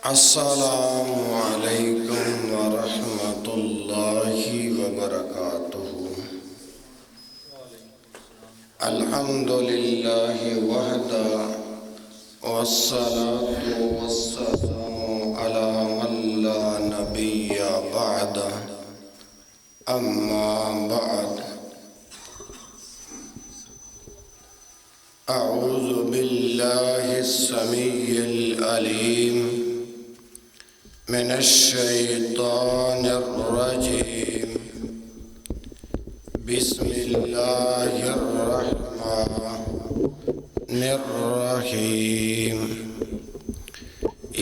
السلام علیکم ورحمۃ اللہ وبرکاتہ۔ الحمد للہ وحدہ والصلاة والسلام علی من لا نبی بعدہ، اما بعد۔ اعوذ باللہ السمیع العلیم من الشیطان الرجیم، بسم اللہ الرحمن الرحیم۔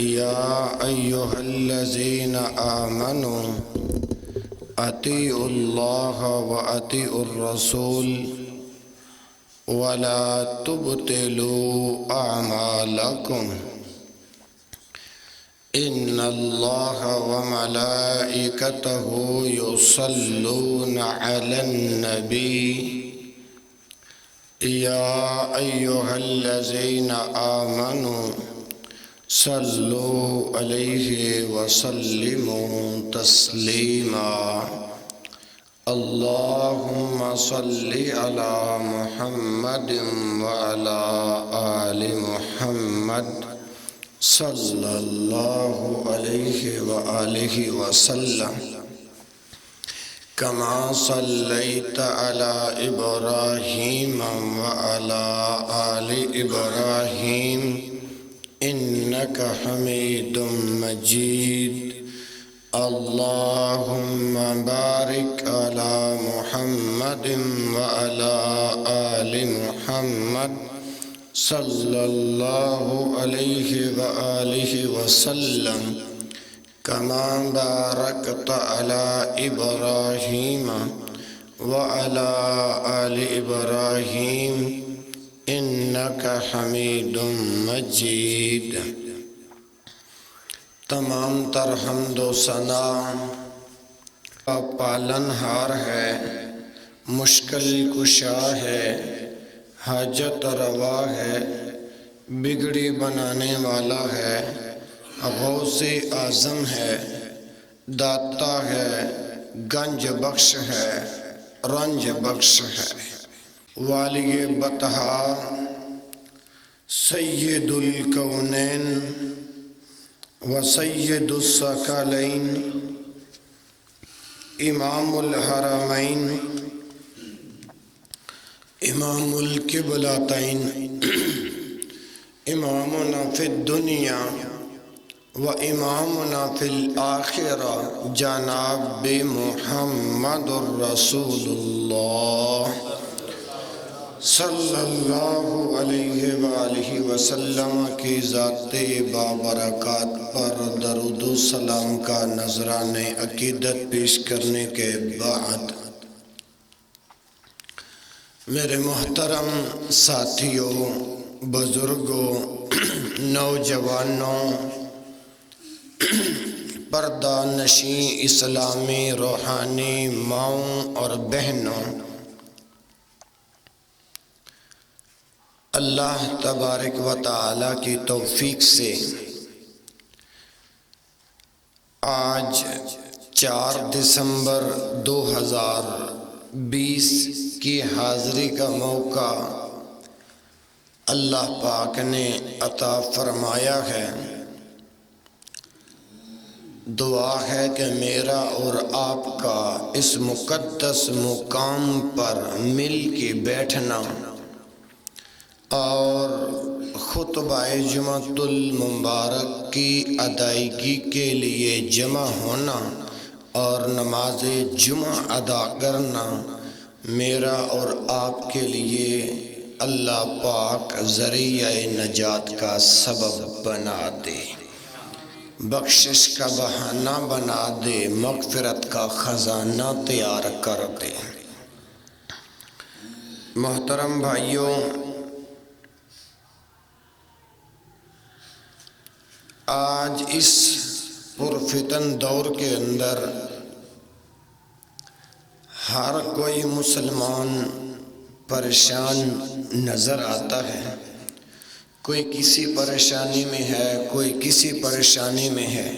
یا ایہا الذین آمنوا اطیعوا اللہ واطیعوا الرسول ولا تبطلوا اعمالکم ان اللہ وملائکتہ یصلون علی النبی یا ایہا الذین آمنوا صلوا علیہ وسلموا تسلیما۔ اللہم صل علی محمد وعلی آل محمد صلی اللہ علیہ وآلہ وسلم، کما صلیت علی ابراہیم وعلی آل ابراہیم انک حمید مجید۔ اللہم بارک علی محمد وعلی آل محمد صلی اللہ علیہ وآلہ وسلم، کما بارکت علی ابراہیم وعلی آل ابراہیم انک حمید مجید۔ تمام تر حمد و ثنا کا پالنہار ہے، مشکل کشا ہے، حاجت روا ہے، بگڑی بنانے والا ہے، غوث اعظم ہے، داتا ہے، گنج بخش ہے، رنج بخش ہے، والی بطحا سید الکونین و سید الثقلین امام الحرمین امام القبلتین امامنا فی الدنیا و امامنا فی الآخرہ جناب محمد الرسول اللہ صلی اللہ علیہ وآلہ وسلم کی ذات بابرکات پر درود و سلام کا نذرانِ عقیدت پیش کرنے کے بعد، میرے محترم ساتھیوں، بزرگوں، نوجوانوں، پردہ نشین اسلامی روحانی ماؤں اور بہنوں، اللہ تبارک و تعالی کی توفیق سے آج 4 دسمبر 2020 کی حاضری کا موقع اللہ پاک نے عطا فرمایا ہے۔ دعا ہے کہ میرا اور آپ کا اس مقدس مقام پر مل کے بیٹھنا اور خطبہ جمعۃ المبارک کی ادائیگی کے لیے جمع ہونا اور نماز جمعہ ادا کرنا میرا اور آپ کے لیے اللہ پاک ذریعہ نجات کا سبب بنا دے، بخشش کا بہانہ بنا دے، مغفرت کا خزانہ تیار کر دے۔ محترم بھائیوں، آج اس پرفتن دور کے اندر ہر کوئی مسلمان پریشان نظر آتا ہے، کوئی کسی پریشانی میں ہے، کوئی کسی پریشانی میں ہے،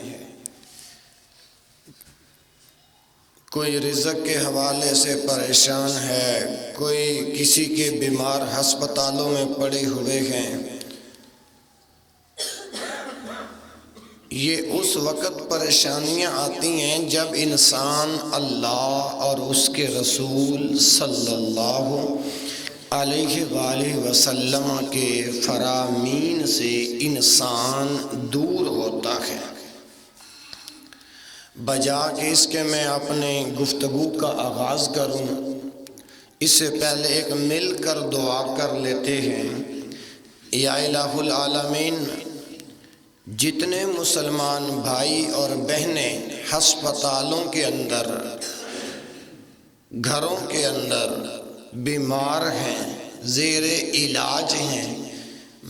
کوئی رزق کے حوالے سے پریشان ہے، کوئی کسی کے بیمار ہسپتالوں میں پڑے ہوئے ہیں۔ یہ اس وقت پریشانیاں آتی ہیں جب انسان اللہ اور اس کے رسول صلی اللہ علیہ وآلہ وسلم کے فرامین سے انسان دور ہوتا ہے۔ بجا کہ اس کے میں اپنے گفتگو کا آغاز کروں، اس سے پہلے ایک مل کر دعا کر لیتے ہیں۔ یا الہ العالمین، جتنے مسلمان بھائی اور بہنیں ہسپتالوں کے اندر، گھروں کے اندر بیمار ہیں، زیر علاج ہیں،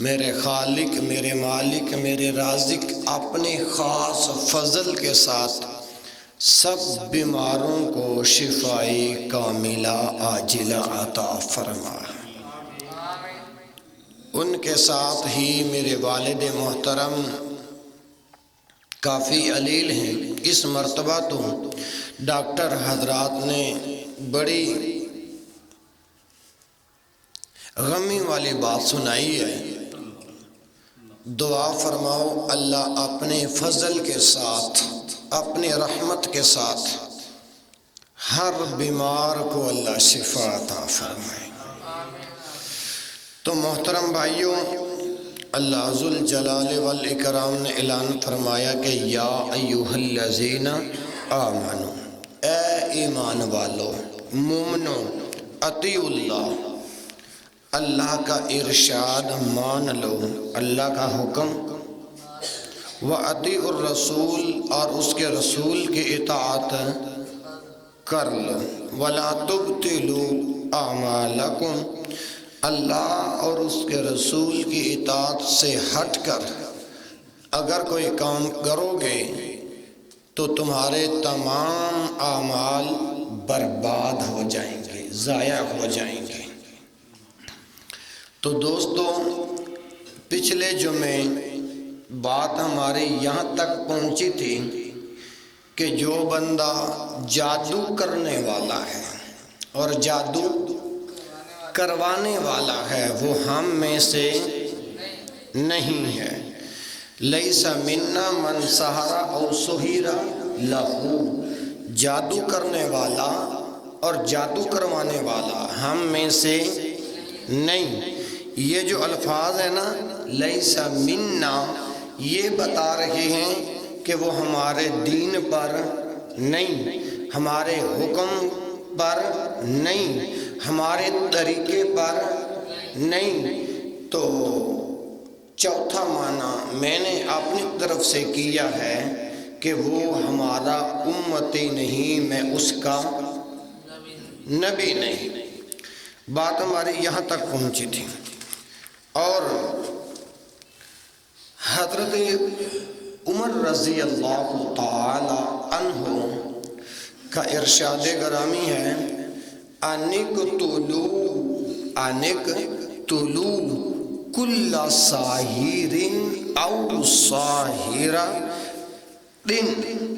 میرے خالق، میرے مالک، میرے رازق اپنے خاص فضل کے ساتھ سب بیماروں کو شفائے کاملہ عاجلہ عطا فرما۔ ان کے ساتھ ہی میرے والد محترم کافی علیل ہیں۔ اس مرتبہ تو ڈاکٹر حضرات نے بڑی غمی والی بات سنائی ہے۔ دعا فرماؤ اللہ اپنے فضل کے ساتھ، اپنے رحمت کے ساتھ ہر بیمار کو اللہ شفا عطا فرمائے۔ تو محترم بھائیوں، اللہ ذوالجلال والاکرام نے اعلان فرمایا کہ یا ایھا الذین آمنو، اے ایمان والو، مومنو، اطیعوا اللہ، اللہ کا ارشاد مان لو، اللہ کا حکم، وَأَطِيعُوا الرَّسُولَ، اور اس کے رسول کی اطاعت کر لو، وَلَا تُبْطِلُوا أَعْمَالَكُمْ، اللہ اور اس کے رسول کی اطاعت سے ہٹ کر اگر کوئی کام کرو گے تو تمہارے تمام اعمال برباد ہو جائیں گے، ضائع ہو جائیں گے۔ تو دوستو، پچھلے جمعے بات ہماری یہاں تک پہنچی تھی کہ جو بندہ جادو کرنے والا ہے اور جادو کروانے والا ہے وہ ہم میں سے نہیں ہے۔ لیس منا من سحر او سحر لہو، جادو کرنے والا اور جادو کروانے والا ہم میں سے نہیں۔ یہ جو الفاظ ہیں نا، لیس منا، یہ بتا رہے ہیں کہ وہ ہمارے دین پر نہیں، ہمارے حکم پر نہیں، ہمارے طریقے پر نہیں۔ تو چوتھا معنی میں نے اپنی طرف سے کیا ہے کہ وہ ہمارا امتی نہیں، میں اس کا نبی نہیں۔ بات ہماری یہاں تک پہنچی تھی، اور حضرت عمر رضی اللہ تعالی عنہ کا ارشاد گرامی ہے، انقتلوا کل ساحر او ساحرہ۔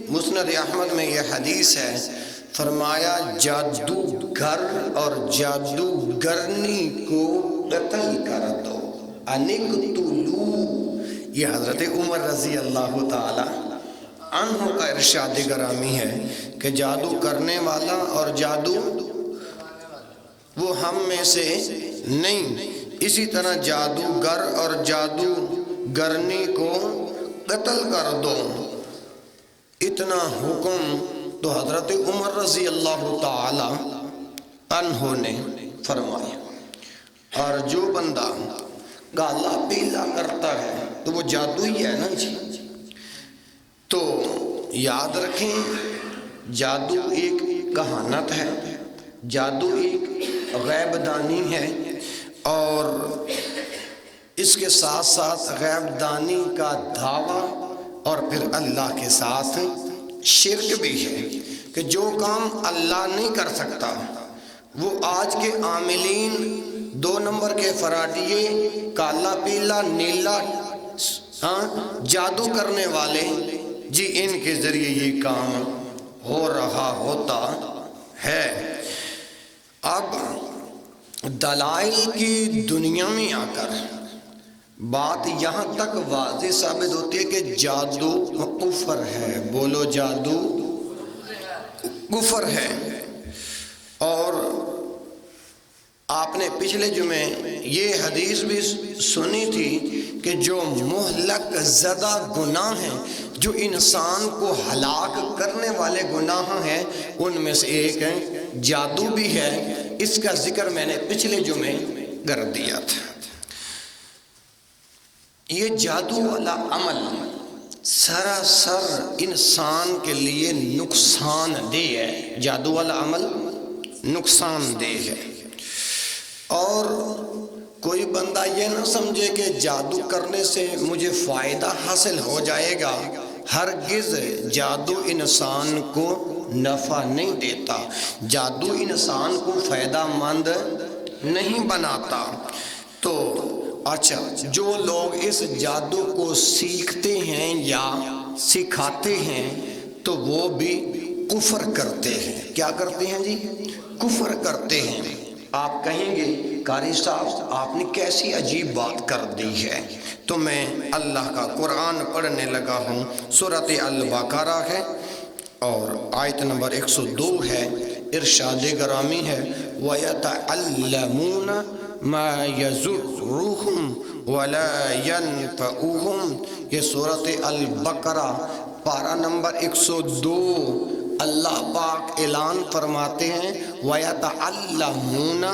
مسند احمد میں یہ حدیث ہے، فرمایا جادوگر اور جادوگرنی کو قتل کر دو۔ انقتلوا، یہ حضرت عمر رضی اللہ تعالی عنہ کا ارشاد گرامی ہے کہ جادو کرنے والا اور جادو وہ ہم میں سے نہیں، اسی طرح جادوگر اور جادوگرنی کو قتل کر دو۔ اتنا حکم تو حضرت عمر رضی اللہ تعالی عنہ نے فرمایا۔ اور جو بندہ گالا پیلا کرتا ہے تو وہ جادو ہی ہے نا جی۔ تو یاد رکھیں، جادو ایک کہانت ہے، جادو ایک غیب دانی ہے، اور اس کے ساتھ ساتھ غیب دانی کا دعویٰ اور پھر اللہ کے ساتھ شرک بھی ہے کہ جو کام اللہ نہیں کر سکتا وہ آج کے عاملین 2 نمبر کے فراڈیے، کالا پیلا نیلا جادو کرنے والے، جی ان کے ذریعے یہ کام ہو رہا ہوتا ہے۔ اب دلائل کی دنیا میں آ کر بات یہاں تک واضح ثابت ہوتی ہے کہ جادو کفر ہے۔ بولو جادو کفر ہے۔ اور آپ نے پچھلے جمعے یہ حدیث بھی سنی تھی کہ جو مہلک زدہ گناہ ہیں، جو انسان کو ہلاک کرنے والے گناہ ہیں، ان میں سے ایک ہے جادو بھی ہے۔ اس کا ذکر میں نے پچھلے جمعے کر دیا تھا۔ یہ جادو والا عمل سراسر انسان کے لیے نقصان دہ ہے۔ جادو والا عمل نقصان دہ ہے، اور کوئی بندہ یہ نہ سمجھے کہ جادو کرنے سے مجھے فائدہ حاصل ہو جائے گا۔ ہرگز جادو انسان کو نفع نہیں دیتا، جادو انسان کو فائدہ مند نہیں بناتا۔ تو اچھا، جو لوگ اس جادو کو سیکھتے ہیں یا سکھاتے ہیں تو وہ بھی کفر کرتے ہیں۔ کیا کرتے ہیں جی؟ کفر کرتے ہیں۔ آپ کہیں گے قاری صاحب آپ نے کیسی عجیب بات کر دی ہے؟ تو میں اللہ کا قرآن پڑھنے لگا ہوں۔ سورۃ البقرہ ہے اور آیت نمبر 102 ہے۔ ارشاد گرامی ہے وَيَتَعَلَّمُونَ مَا يَضُرُّهُمْ وَلَا يَنفَعُهُمْ۔ یہ سورۃ البقرہ پارہ نمبر 102۔ اللہ پاک اعلان فرماتے ہیں وَيَتَعَلَّمُونَ،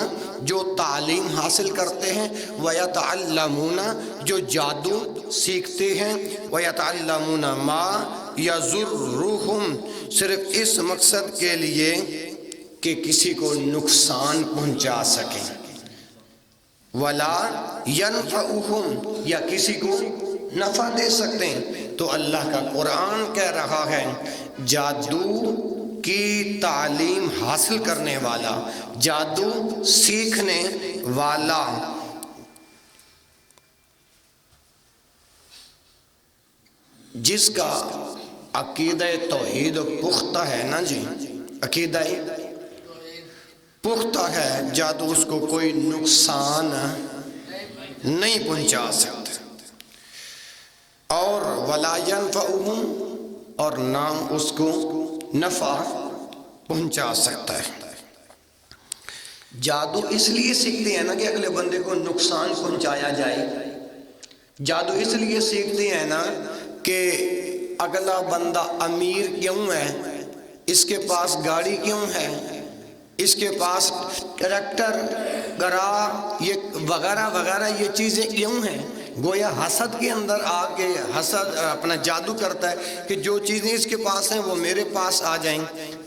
جو تعلیم حاصل کرتے ہیں، وَيَتَعَلَّمُونَ، جو جادو سیکھتے ہیں، وَيَتَعَلَّمُونَ مَا يَضُرُّهُمْ، صرف اس مقصد کے لیے کہ کسی کو نقصان پہنچا سکیں، وَلَا يَنفَعُهُمْ، یا کسی کو نفع دے سکتے ہیں۔ تو اللہ کا قرآن کہہ رہا ہے جادو کی تعلیم حاصل کرنے والا، جادو سیکھنے والا، جس کا عقیدہ توحید پختہ ہے نا جی، عقیدہ پختہ ہے، جادو اس کو کوئی نقصان نہیں پہنچا سکتا، اور وَلَا يَنفَعُهُمْ، اور نہ اس کو نفع پہنچا سکتا ہے۔ جادو اس لیے سیکھتے ہیں نا کہ اگلے بندے کو نقصان پہنچایا جائے۔ جادو اس لیے سیکھتے ہیں نا کہ اگلا بندہ امیر کیوں ہے، اس کے پاس گاڑی کیوں ہے، اس کے پاس ٹریکٹر گرا یہ وغیرہ وغیرہ یہ چیزیں کیوں ہیں۔ گویا حسد کے اندر آ کے حسد اپنا جادو کرتا ہے کہ جو چیزیں اس کے پاس ہیں وہ میرے پاس آ جائیں۔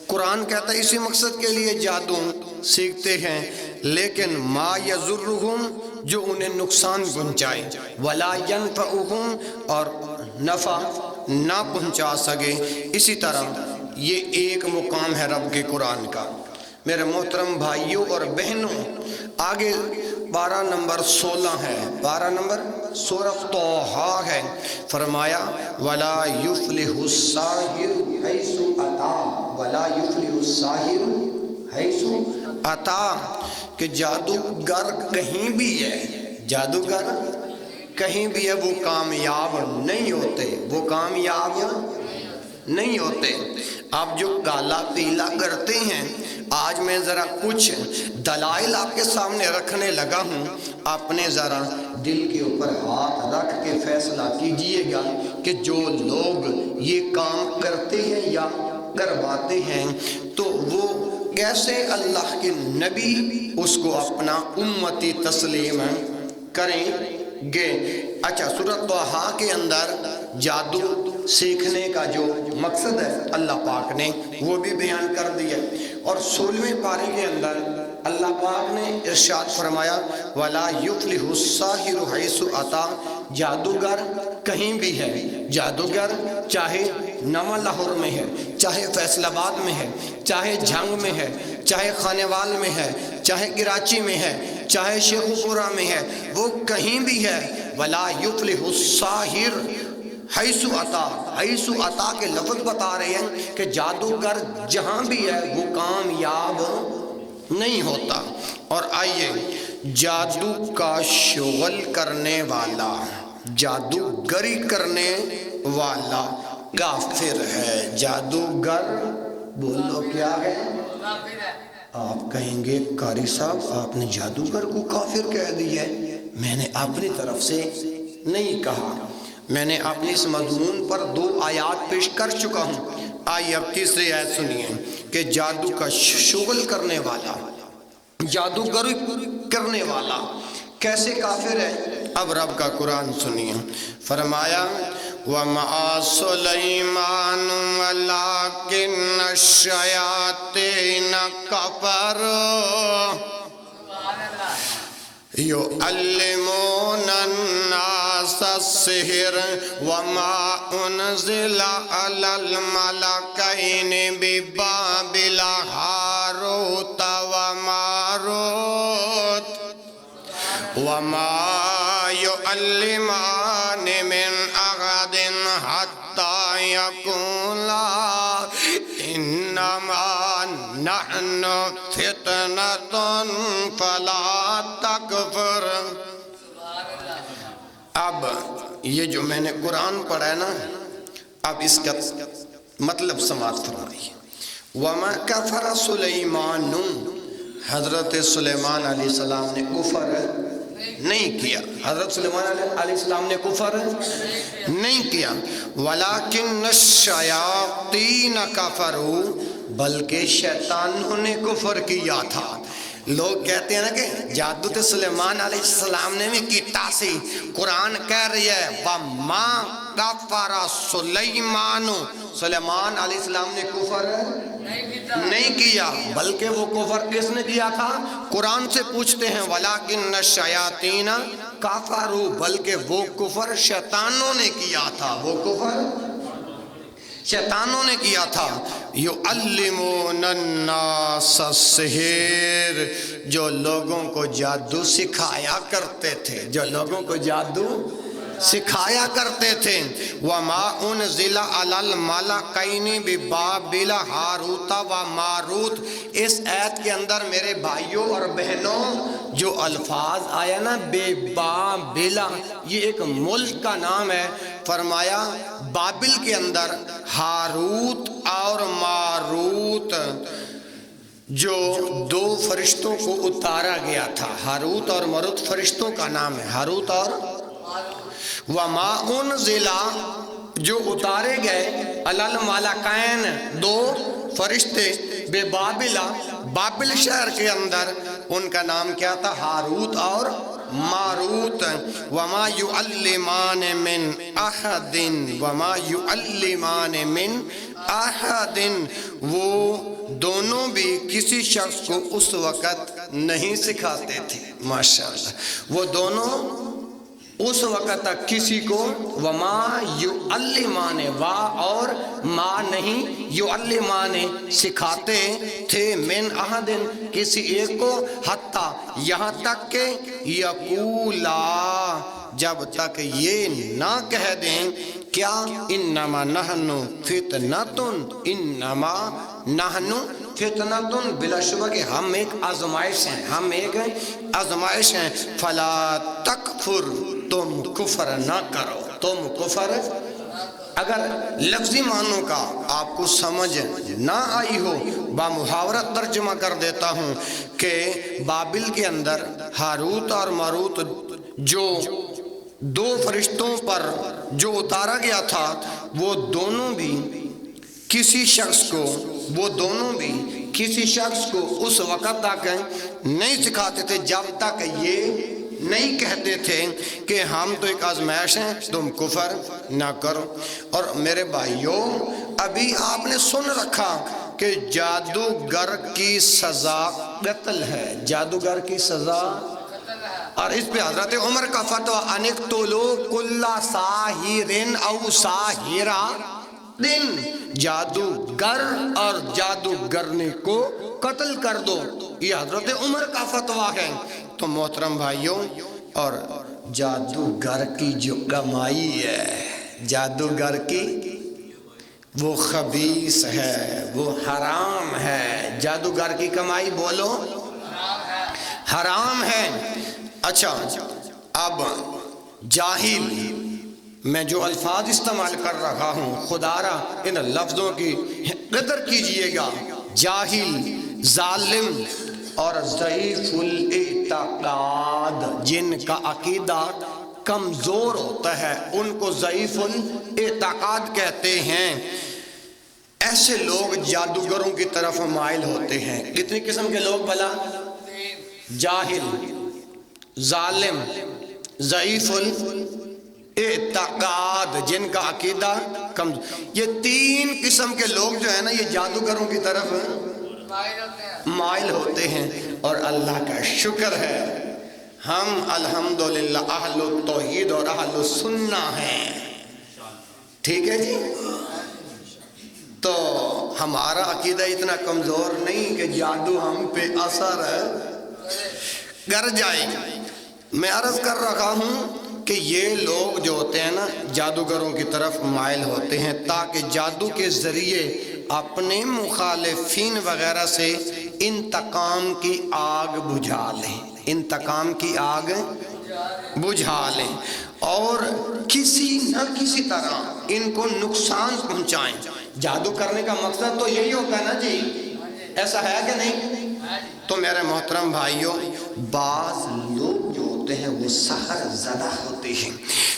قرآن کہتا ہے اسی مقصد کے لیے جادو سیکھتے ہیں، لیکن ما یضرہم، جو انہیں نقصان پہنچائے، ولا ینفعہم، اور نفع نہ پہنچا سکے۔ اسی طرح یہ ایک مقام ہے رب کے قرآن کا۔ میرے محترم بھائیوں اور بہنوں، آگے پارہ نمبر 16 ہے، پارہ نمبر سورۃ طٰہٰ ہے، فرمایا وَلَا يُفْلِحُ السَّاحِرُ حَيْثُ أَتَىٰ، وَلَا يُفْلِحُ السَّاحِرُ حَيْثُ أَتَىٰ، کہ جادوگر کہیں بھی ہے، جادوگر کہیں بھی ہے، وہ کامیاب نہیں ہوتے، وہ کامیاب نہیں ہوتے۔ آپ جو کالا پیلا کرتے ہیں، آج میں ذرا کچھ دلائل آپ کے سامنے رکھنے لگا ہوں، آپ نے ذرا دل کے اوپر ہاتھ رکھ کے فیصلہ کیجئے گا کہ جو لوگ یہ کام کرتے ہیں یا کرواتے ہیں تو وہ کیسے اللہ کے نبی اس کو اپنا امتی تسلیم کریں گے۔ اچھا، سورۃ طٰہٰ کے اندر جادو سیکھنے کا جو مقصد ہے اللہ پاک نے وہ بھی بیان کر دیا، اور 16ویں پارے کے اندر اللہ پاک نے ارشاد فرمایا وَلَا يُفْلِحُ السَّاحِرُ حَيْثُ أَتَىٰ، جادوگر کہیں بھی ہے، جادوگر چاہے نواں لاہور میں ہے، چاہے فیصل آباد میں ہے، چاہے جھنگ میں ہے، چاہے خانیوال میں ہے، چاہے کراچی میں ہے، چاہے شیخ پورہ میں ہے، وہ کہیں بھی ہے، ولا یفلح الساحر حیث عطا، حیث عطا کے لفظ بتا رہے ہیں کہ جادوگر جہاں بھی ہے وہ کامیاب نہیں ہوتا۔ اور آئیے، جادو کا شغل کرنے والا، جادوگری کرنے والا کافر ہے۔ جادوگر بولو کیا ہے؟ آپ کہیں گے قاری صاحب آپ نے جادوگر کو کافر کہہ دیا ہے۔ میں نے اپنی طرف سے نہیں کہا، میں نے اپنی اس مضمون پر 2 آیات پیش کر چکا ہوں۔ آئیے اب تیسری آیت سنیے کہ جادو کا شغل کرنے والا، جادوگری کرنے والا کیسے کافر ہے۔ اب رب کا قرآن سنیے، فرمایا وَمَعَ سُلَيْمَانُ وَلَٰكِنَّ الشَّيَاطِينَ كَفَرُوا يُعَلِّمُونَ النَّاسَ السِّحْرَ وَمَا أُنزِلَ عَلَى الْمَلَكَيْنِ بِبَابِلَ هَارُوتَ وَمَارُوتَ وَمَا يُعَلِّمَانِ مِنْ أَحَدٍ حَتَّى يَقُولَا إِنَّمَا نَحْنُ فِتْنَةٌ فَلَا تَكْفُرْ۔ اب یہ جو میں نے قرآن پڑھا ہے نا، اب اس کا مطلب سماعت فرمائیے۔ وَمَا كَفَرَ سُلَيْمَانُ، حضرت سلیمان علیہ السلام نے کفر نہیں کیا، حضرت سلیمان علیہ السلام نے کفر نہیں کیا۔ وَلَٰكِنَّ الشَّيَاطِينَ كَفَرُوا، بلکہ شیطانوں نے کفر کیا تھا۔ لوگ کہتے ہیں نا کہ جادو تو سلیمان علیہ السلام نے بھی کیتا سی، قرآن کہہ رہی ہے وَمَا كَفَرَ سُلَيْمَانُ، سلیمان علیہ السلام نے کفر نہیں کیا، بلکہ وہ کفر کس نے کیا تھا؟ قرآن سے پوچھتے ہیں وَلَٰكِنَّ الشَّيَاطِينَ كَفَرُوا، بلکہ وہ کفر شیطانوں نے کیا تھا، وہ کفر شیطانوں نے کیا تھا۔ یعلمون الناس السحر، جو لوگوں کو جادو سکھایا کرتے تھے، جو لوگوں کو جادو سکھایا کرتے تھے۔ وما انزل علی الملکین ببابل ہاروت و ماروت، اس آیت کے اندر میرے بھائیوں اور بہنوں جو الفاظ آیا نا ببابل، یہ ایک ملک کا نام ہے۔ فرمایا بابل کے اندر ہاروت اور ماروت جو 2 فرشتوں کو اتارا گیا تھا، ہاروت اور ماروت فرشتوں کا نام ہے، ہاروت اور وما انزل، جو اتارے گئے علی الملکین 2 فرشتے بے بابل، بابل شہر کے اندر، ان کا نام کیا تھا؟ ہاروت اور ماروت۔ وما یعلمان من احد، وما یعلمان من احد، وہ دونوں بھی کسی شخص کو اس وقت نہیں سکھاتے تھے۔ ماشاءاللہ، وہ دونوں اس وقت تک کسی کو، وما یعلمان، وا اور ما نہیں، یعلمان سکھاتے تھے، من احد کسی ایک کو، حتیٰ یہاں تک کہ یقولا، جب تک یہ نہ کہہ دیں کیا، انما نحن فتنۃ، انما نحن فتنۃ، بلا شبہ کہ ہم ایک آزمائش ہیں، ہم ایک آزمائش ہیں، فلا تکفر، تم کفر نہ کرو، تم کفر۔ اگر لفظی معنوں کا آپ کو سمجھ نہ آئی ہو، بمحاورت ترجمہ کر دیتا ہوں کہ بابل کے اندر ہاروت اور ماروت جو 2 فرشتوں پر جو اتارا گیا تھا، وہ دونوں بھی کسی شخص کو، وہ دونوں بھی کسی شخص کو اس وقت تک نہیں سکھاتے تھے جب تک یہ نہیں کہتے تھے کہ ہم تو ایک آزمائش ہیں، تم کفر نہ کرو۔ اور میرے بھائیوں، ابھی آپ نے سن رکھا کہ جادوگر کی سزا قتل ہے، جادوگر کی سزا، اور اس پہ حضرت عمر کا فتویٰ انقتلوا کل ساحر او ساحرہ، جادوگر اور جادوگرنی کو قتل کر دو، یہ حضرت عمر کا فتویٰ ہے۔ تو محترم بھائیوں، اور جادوگر کی جو کمائی ہے، جادوگر کی وہ خبیث ہے، وہ حرام ہے۔ جادوگر کی کمائی بولو حرام ہے۔ اچھا، اب جاہل، میں جو الفاظ استعمال کر رہا ہوں خدا را ان لفظوں کی قدر کیجئے گا۔ جاہل، ظالم اور ضعیف الاعتقاد، جن کا عقیدہ کمزور ہوتا ہے ان کو ضعیف الاعتقاد کہتے ہیں۔ ایسے لوگ جادوگروں کی طرف مائل ہوتے ہیں۔ کتنی قسم کے لوگ بھلا؟ جاہل، ظالم، ضعیف الاعتقاد، جن کا عقیدہ کمزور۔ یہ تین قسم کے لوگ جو ہیں نا، یہ جادوگروں کی طرف مائل ہوتے ہیں۔ اور اللہ کا شکر ہے ہم الحمدللہ اہل التوحید اور اہل السنہ ہیں، ٹھیک ہے جی۔ تو ہمارا عقیدہ اتنا کمزور نہیں کہ جادو ہم پہ اثر کر جائے۔ میں عرض کر رہا ہوں کہ یہ لوگ جو ہوتے ہیں نا، جادوگروں کی طرف مائل ہوتے ہیں تاکہ جادو کے ذریعے اپنے مخالفین وغیرہ سے انتقام کی آگ بجھا لیں، انتقام کی آگ بجھا لیں، اور کسی نہ کسی طرح ان کو نقصان پہنچائیں۔ جادو کرنے کا مقصد تو یہی ہوتا ہے نا جی، ایسا ہے کہ نہیں؟ تو میرے محترم بھائیوں، بعض لوگ جو ہوتے ہیں وہ سحر زدہ ہوتے ہیں۔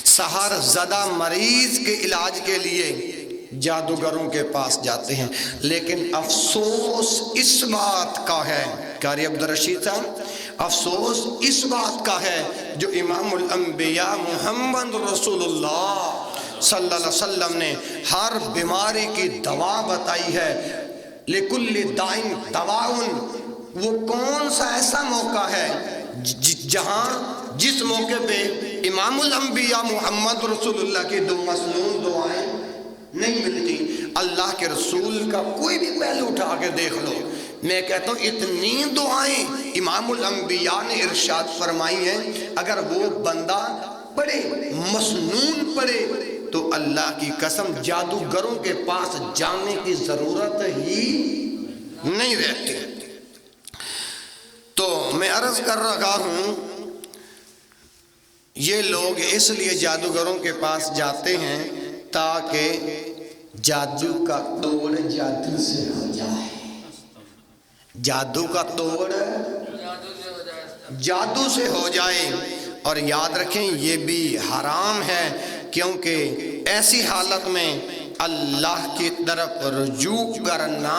سحر زدہ مریض کے علاج کے لیے جادوگروں کے پاس جاتے ہیں، لیکن افسوس اس بات کا ہے، قاری عبدالرشید صاحب، افسوس اس بات کا ہے جو امام الانبیاء محمد رسول اللہ صلی اللہ علیہ وسلم نے ہر بیماری کی دوا بتائی ہے۔ لِكُلِّ دَاءٍ دَوَاءٌ، وہ کون سا ایسا موقع ہے جہاں جس موقع پہ امام الانبیاء محمد رسول اللہ کی دو مسنون دعائیں نہیں ملتی۔ اللہ کے رسول کا کوئی بھی پہلو اٹھا کے دیکھ لو، میں کہتا ہوں اتنی دعائیں امام الانبیاء نے ارشاد فرمائی ہیں، اگر وہ بندہ پڑھے، مسنون پڑھے، تو اللہ کی قسم جادوگروں کے پاس جانے کی ضرورت ہی نہیں رہتی۔ تو میں عرض کر رہا ہوں، یہ لوگ اس لیے جادوگروں کے پاس جاتے ہیں تاکہ جادو کا توڑ جادو سے ہو جائے، جادو کا توڑ جادو سے ہو جائے۔ اور یاد رکھیں یہ بھی حرام ہے، کیونکہ ایسی حالت میں اللہ کی طرف رجوع کرنا،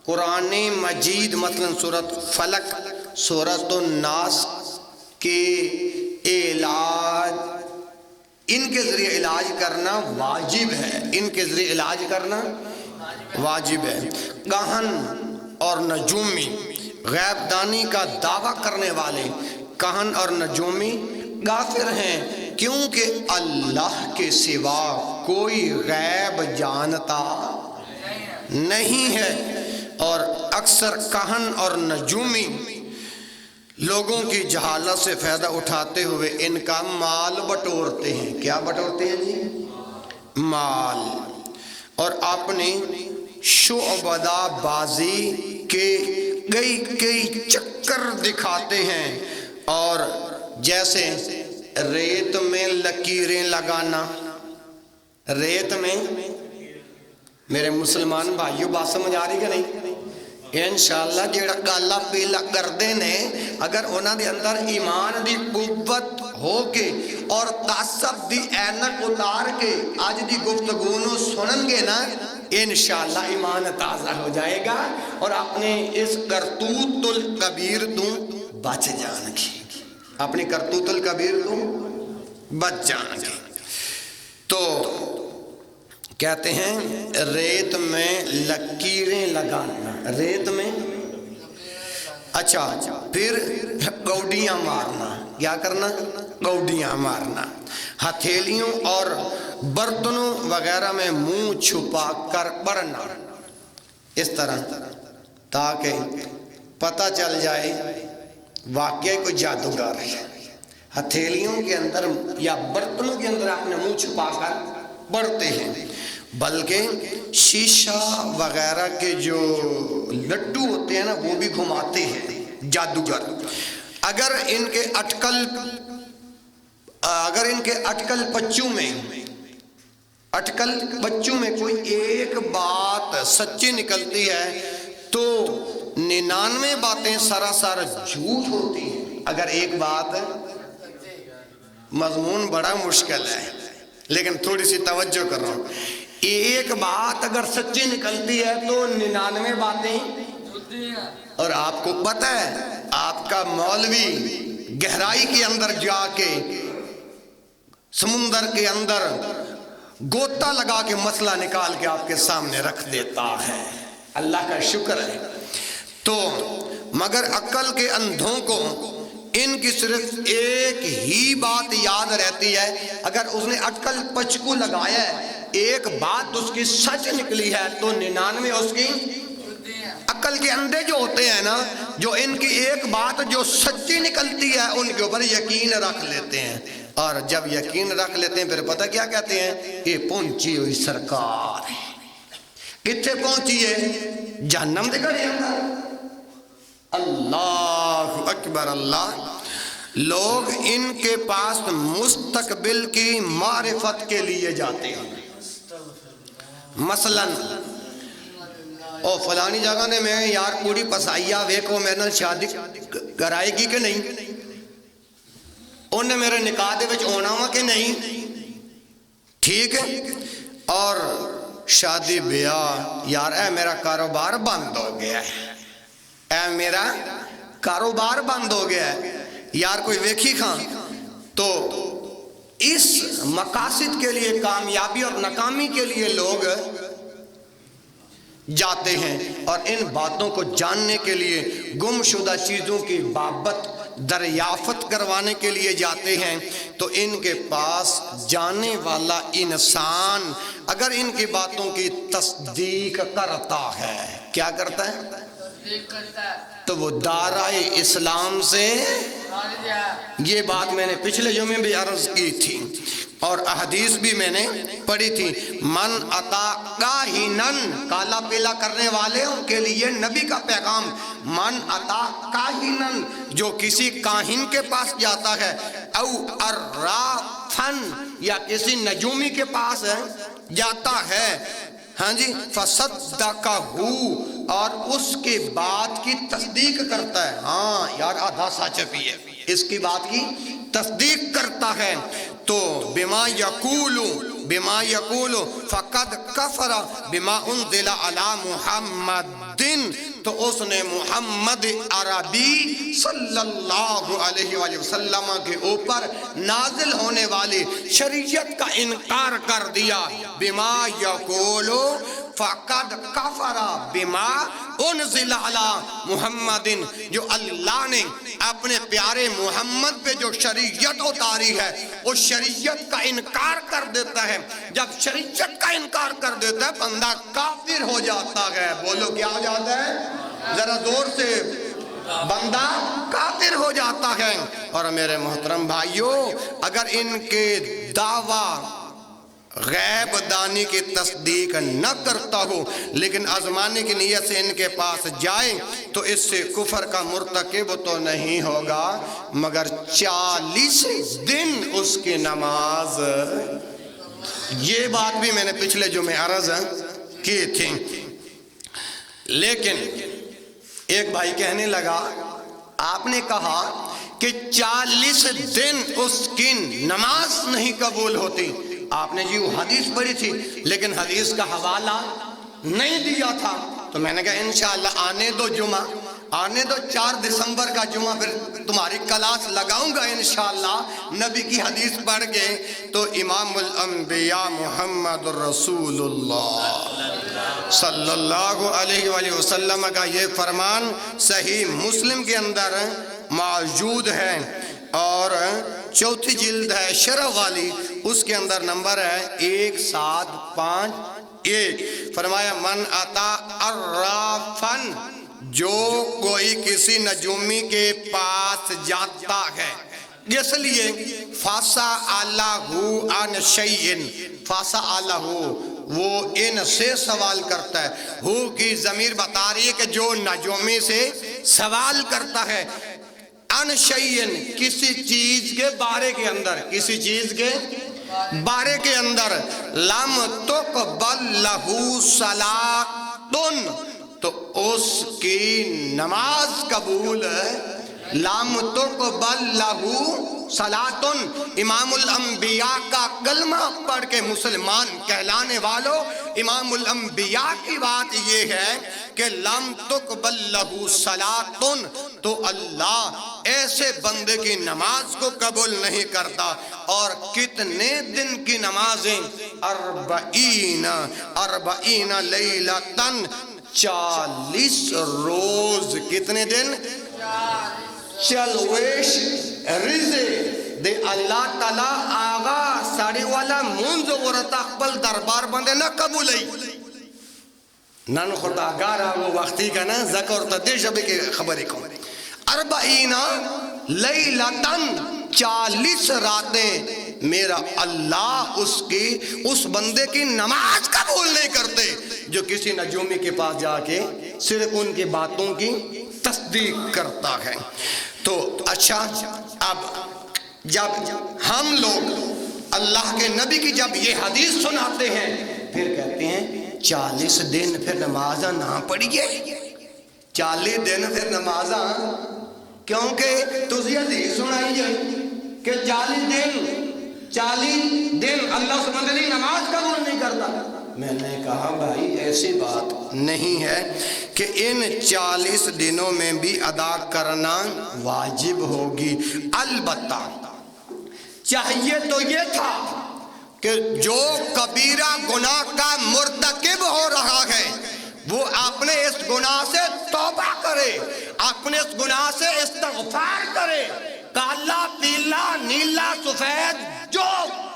قرآن مجید مثلا سورۃ فلق، سورۃ الناس کے علاج، ان کے ذریعے علاج کرنا واجب ہے، ان کے ذریعے علاج کرنا واجب ہے۔ کاہن اور نجومی، غیب دانی کا دعویٰ کرنے والے کاہن اور نجومی کافر ہیں، کیونکہ اللہ کے سوا کوئی غیب جانتا نہیں ہے۔ اور اکثر کاہن اور نجومی لوگوں کی جہالت سے فائدہ اٹھاتے ہوئے ان کا مال بٹورتے ہیں۔ کیا بٹورتے ہیں جی؟ مال، اور اپنی شعبدہ بازی کے کئی چکر دکھاتے ہیں، اور جیسے ریت میں لکیریں لگانا، ریت میں، میرے مسلمان بھائیوں بات سمجھ آ رہی کہ نہیں؟ انشاءاللہ جیڑا گالا پیلا کردے نے، اگر انہاں دے اندر ایمان دی قوت ہو کے اور تعصب دی اینک اتار کے آج دی گفتگو نو سنن گے نا، انشاءاللہ ایمان تازہ ہو جائے گا اور اپنے اس کرتوت الکبیر تو بچ جان گے، اپنی کرتوت الکبیر تو بچ جان گے۔ تو کہتے ہیں ریت میں لکیریں لگانا، ریت میں، اچھا پھر گوڈیاں مارنا، کیا کرنا؟ گوڈیاں مارنا، ہتھیلیوں اور برتنوں وغیرہ میں منہ چھپا کر پڑھنا، اس طرح تاکہ پتہ چل جائے واقعی کوئی جادوگر ہے، ہتھیلیوں کے اندر یا برتنوں کے اندر اپنے منہ چھپا کر پڑھتے ہیں، بلکہ شیشہ وغیرہ کے جو لڈو ہوتے ہیں نا وہ بھی گھماتے ہیں جادوگر۔ اگر ان کے اٹکل پچو میں کوئی ایک بات سچی نکلتی ہے تو 99 باتیں سراسر جھوٹ ہوتی ہیں۔ اگر ایک بات، مضمون بڑا مشکل ہے لیکن تھوڑی سی توجہ کر رہا ہوں، ایک بات اگر سچی نکلتی ہے تو 99 باتیں، اور آپ کو پتہ ہے آپ کا مولوی گہرائی کے اندر جا کے سمندر کے اندر گوتا لگا کے مسئلہ نکال کے آپ کے سامنے رکھ دیتا ہے، اللہ کا شکر ہے۔ تو مگر عقل کے اندھوں کو ان کی صرف ایک ہی بات یاد رہتی ہے، اگر اس نے اٹکل پچکو لگایا ہے، ایک بات اس کی سچ نکلی ہے تو 99 اس کی۔ عقل کے اندھے جو ہوتے ہیں نا، جو ان کی ایک بات جو سچی نکلتی ہے ان کے اوپر یقین رکھ لیتے ہیں، اور جب یقین رکھ لیتے ہیں پھر پتہ کیا کہتے ہیں، یہ پہنچی ہوئی سرکار ہے۔ کتنے پہنچی ہے؟ جہنم دے گھڑے اندر۔ اللہ اکبر اللہ۔ لوگ ان کے پاس مستقبل کی معرفت کے لیے جاتے ہیں، مثلاً او فلانی جگہ نے میں یار پوری پسائیا ویکو میرے نال شادی کرائے گی کہ نہیں، انہیں میرے نکاح دے وچ ہونا وا کہ نہیں، ٹھیک ہے، اور شادی بیاہ، یار اے میرا کاروبار بند ہو گیا ہے، اے میرا کاروبار بند ہو گیا ہے، یار کوئی ویکھی خان۔ تو اس مقاصد کے لیے، کامیابی اور ناکامی کے لیے لوگ جاتے ہیں، اور ان باتوں کو جاننے کے لیے، گم شدہ چیزوں کی بابت دریافت کروانے کے لیے جاتے ہیں۔ تو ان کے پاس جانے والا انسان اگر ان کی باتوں کی تصدیق کرتا ہے، کیا کرتا ہے؟ تو وہ دارائے اسلام سے، یہ بات میں نے پچھلے جمعے بھی عرض کی تھی اور احادیث بھی میں نے پڑھی تھی، من اتا کاہنن، کالا پیلا کرنے والے ان کے لیے نبی کا پیغام، من اتا کاہنن، جو کسی کاہن کے پاس جاتا ہے، او ارافن، یا کسی نجومی کے پاس جاتا ہے، ہاں جی، فصدقہ، اور اس کی بات کی تصدیق کرتا ہے، ہاں یار آدھا سچ بھی ہے، اس کی بات کی تصدیق کرتا ہے، تو بما یقول فقد کفر بما انزل علی محمد، تو اس نے محمد عربی صلی اللہ علیہ وآلہ وسلم کے اوپر نازل ہونے والی شریعت کا انکار کر دیا۔ بما یقول فقد کفر بما انزل علی محمد، جو اللہ نے اپنے پیارے محمد پہ جو شریعت اتاری ہے اس شریعت کا انکار کر دیتا ہے۔ جب شریعت کا انکار کر دیتا ہے بندہ کافر ہو جاتا ہے۔ بولو کیا ہو جاتا ہے؟ ذرا زور سے، بندہ کافر ہو جاتا ہے۔ اور میرے محترم بھائیوں، اگر ان کے دعویٰ غیب دانی کی تصدیق نہ کرتا ہو لیکن آزمانے کی نیت سے ان کے پاس جائے تو اس سے کفر کا مرتکب تو نہیں ہوگا، مگر 40 دن اس کی نماز۔ یہ بات بھی میں نے پچھلے جمعے عرض کی تھی، لیکن ایک بھائی کہنے لگا آپ نے کہا کہ 40 دن اس کی نماز نہیں قبول ہوتی، آپ نے جی وہ حدیث پڑھی تھی لیکن حدیث کا حوالہ نہیں دیا تھا، تو میں نے کہا انشاءاللہ آنے دو جمعہ، آنے دو 4 دسمبر کا جمعہ، پھر تمہاری کلاس لگاؤں گا انشاءاللہ نبی کی حدیث پڑھ کے۔ تو امام الانبیاء محمد رسول اللہ صلی اللہ علیہ وآلہ وسلم کا یہ فرمان صحیح مسلم کے اندر موجود ہے، اور 4 جلد ہے شرح والی، اس کے اندر نمبر ہے 1751۔ فرمایا من اتا عرافن جو کوئی کسی نجومی کے پاس جاتا ہے، اس لیے فَسَأَلَهُ عَنْ شَيْءٍ، فَسَأَلَهُ وہ ان سے سوال کرتا ہے، ہو کی ضمیر بتا رہی ہے کہ جو نجومی سے سوال کرتا ہے، عن شیئن کسی چیز کے بارے کے اندر، کسی چیز کے بارے کے اندر، لم تقبل لہ صلاتن، تو اس کی نماز قبول ہے، لم تقبل لہ صلاتن، امام الانبیاء کا کلمہ پڑھ کے مسلمان کہلانے والوں، امام الانبیاء کی بات یہ ہے کہ لم تقبل لہ صلاتن، تو اللہ ایسے بندے کی نماز کو قبول نہیں کرتا۔ اور کتنے دن کی نمازیں؟ 40 لیلتن، 40 روز، کتنے دن؟ 40 رزے دے اللہ تعالیٰ آغا ساڑی والا منز ورطا اقبل دربار بندے نہ قبولی نن خدا گارا وہ وقتی کا نا ذکر تدیش ابھی کی خبری کو 40 لیلتن، 40 راتیں میرا اللہ اس بندے کی نماز قبول نہیں کرتے جو کسی نجومی کے پاس جا کے صرف ان کی باتوں کی تصدیق کرتا ہے۔ تو اچھا، اب جب ہم لوگ اللہ کے نبی کی جب یہ حدیث سناتے ہیں پھر کہتے ہیں 40 دن پھر نمازاں نہ پڑھیے، 40 دن پھر نمازاں، کیونکہ تجھے حدیث سنائی ہے کہ 40 دن اللہ سبحانہ وتعالی نماز قبول نہیں کرتا۔ میں نے کہا بھائی ایسی بات نہیں ہے کہ ان 40 دنوں میں بھی ادا کرنا واجب ہوگی، البتہ چاہیے تو یہ تھا کہ جو کبیرہ گناہ کا مرتکب ہو رہا ہے وہ اپنے اس گناہ سے توبہ کرے، اپنے اس گناہ سے استغفار کرے، کالا پیلا نیلا سفید جو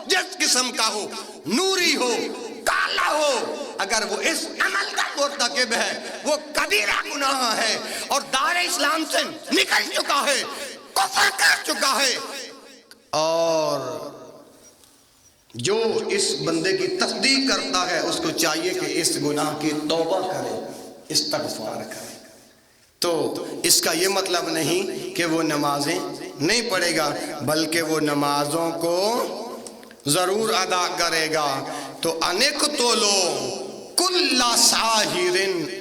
جس قسم کا ہو، نوری ہو کالا ہو، اگر وہ اس عمل کا مرتکب ہے، وہ کبیرہ گناہ ہے اور دار اسلام سے نکل چکا ہے، کفر کر چکا ہے، اور جو اس بندے کی تصدیق کرتا ہے اس کو چاہیے کہ اس گناہ کی توبہ کرے، استغفار کرے۔ تو اس کا یہ مطلب نہیں کہ وہ نمازیں نہیں پڑھے گا، بلکہ وہ نمازوں کو ضرور ادا کرے گا۔ تو انقتلوا کل ساحر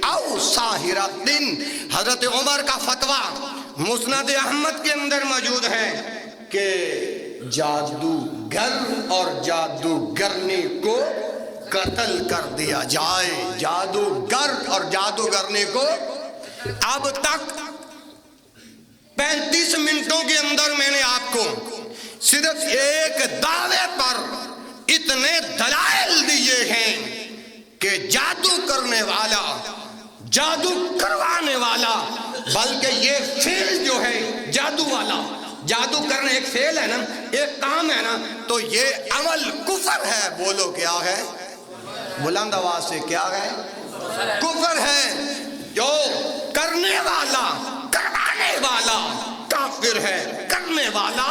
او ساحرۃ، حضرت عمر کا فتویٰ مسند احمد کے اندر موجود ہے کہ جادوگر اور جادوگرنی کو قتل کر دیا جائے، جادوگر اور جادوگرنی کو۔ اب تک 35 منٹوں کے اندر میں نے آپ کو صرف ایک دعوے پر اتنے دلائل دیے ہیں کہ جادو کرنے والا، جادو کروانے والا، بلکہ یہ فعل جو ہے جادو والا، جادو کرنا ایک فعل ہے نا، ایک کام ہے نا، تو یہ عمل کفر ہے۔ بولو کیا ہے؟ بلند آواز سے کیا ہے؟ کفر ہے۔ جو کرنے والا، کروانے والا کافر ہے، کرنے والا۔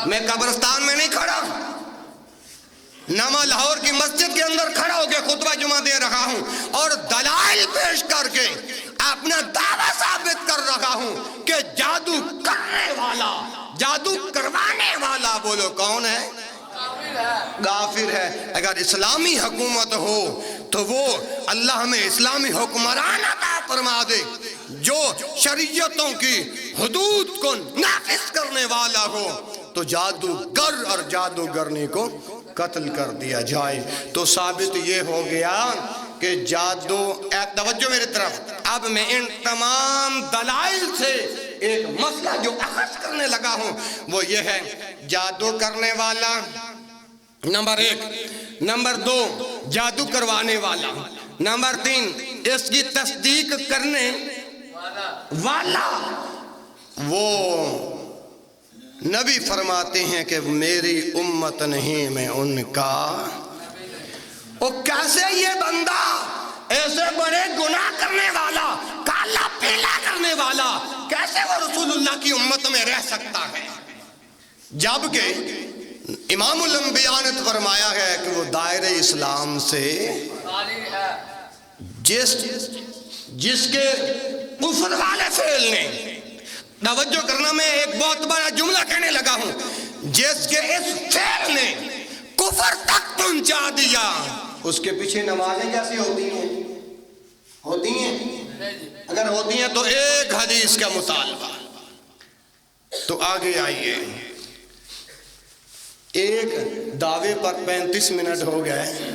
میں قبرستان میں نہیں کھڑا، نہ میں لاہور کی مسجد کے اندر کھڑا ہو کے خطبہ جمعہ دے رہا ہوں اور دلائل پیش کر کے اپنا دعویٰ ثابت کر رہا ہوں کہ جادو کرنے والا، جادو کروانے والا، بولو کون ہے؟ کافر ہے۔ اگر اسلامی حکومت ہو تو وہ اللہ ہمیں اسلامی حکمران عطا فرما دے جو شریعتوں کی حدود کو نافذ کرنے والا ہو، تو جادوگر اور جادوگرنی کو قتل کر دیا جائے۔ تو ثابت یہ ہو گیا کہ جادو، توجہ میری طرف، اب میں ان تمام دلائل سے ایک مسئلہ جو اخذ کرنے لگا ہوں وہ یہ ہے، جادو کرنے والا نمبر 1، نمبر 2 جادو کروانے والا، نمبر 3 اس کی تصدیق کرنے والا۔ وہ نبی فرماتے ہیں کہ میری امت نہیں، میں ان کا۔ اور کیسے یہ بندہ ایسے بڑے گناہ کرنے والا، لالا پیلا کرنے والا کیسے وہ رسول اللہ کی امت میں رہ سکتا ہے؟ جبکہ امام الانبیاء نے فرمایا ہے کہ وہ دائرہ اسلام سے جس کے کفر والے فعل نے، توجہ کرنا، میں ایک بہت بڑا جملہ کہنے لگا ہوں، جس کے اس فعل نے کفر تک پہنچا دیا، اس کے پیچھے نمازیں کیسی ہوتی ہیں؟ ہوتی ہیں؟ اگر ہوتی ہیں تو ایک حدیث کا مطالبہ۔ تو آگے آئیے، ایک دعوے پر 35 منٹ ہو گئے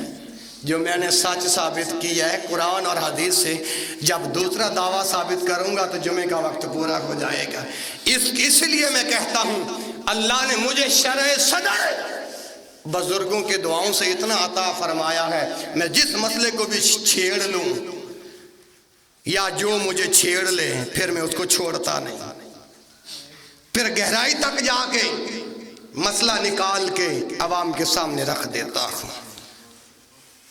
جو میں نے سچ ثابت کیا ہے قرآن اور حدیث سے۔ جب دوسرا دعویٰ ثابت کروں گا تو جمعے کا وقت پورا ہو جائے گا۔ اس لیے میں کہتا ہوں اللہ نے مجھے شرح صدر بزرگوں کے دعاؤں سے اتنا عطا فرمایا ہے، میں جس مسئلے کو بھی چھیڑ لوں یا جو مجھے چھیڑ لے پھر میں اس کو چھوڑتا نہیں، پھر گہرائی تک جا کے مسئلہ نکال کے عوام کے سامنے رکھ دیتا ہوں،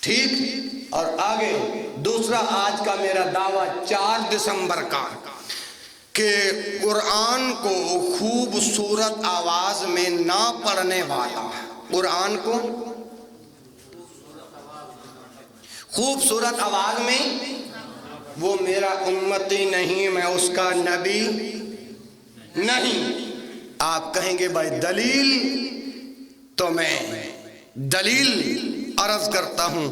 ٹھیک؟ اور آگے دوسرا آج کا میرا دعویٰ 4 دسمبر کا، کہ قرآن کو خوبصورت آواز میں نہ پڑھنے والا، قرآن کو خوبصورت آواز میں، وہ میرا امتی نہیں، میں اس کا نبی نہیں۔ آپ کہیں گے بھائی دلیل، تو میں دلیل عرض کرتا ہوں۔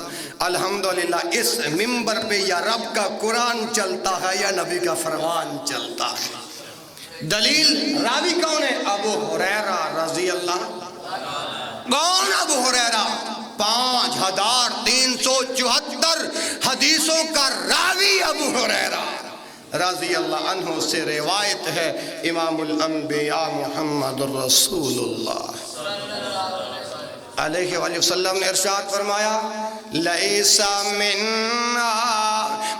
الحمدللہ اس منبر پہ یا رب کا قرآن چلتا ہے یا نبی کا فرمان چلتا ہے۔ دلیل راوی کون ہے؟ ابو ہریرہ رضی اللہ۔ کون ابو ہریرہ؟ 5374 حدیثوں کا راوی ابو ہریرہ رضی اللہ عنہ سے روایت ہے۔ امام الانبیاء محمد الرسول اللہ علیہ وآلہ وسلم نے ارشاد فرمایا، لیس منا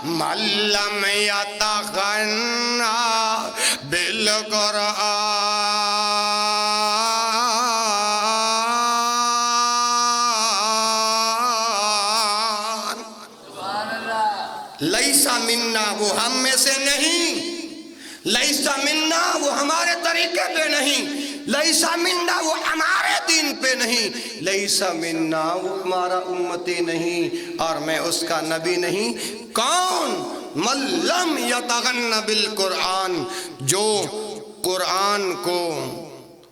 من لم یتغنی بالقرآن، لیس منا وہ ہم میں سے نہیں، لیس منا وہ ہمارے طریقے پہ نہیں، لیس منا وہ ہمارے دین پہ نہیں، لیس منا وہ ہمارا امتی نہیں اور میں اس کا نبی نہیں۔ کون؟ من لم یتغنی بالقرآن،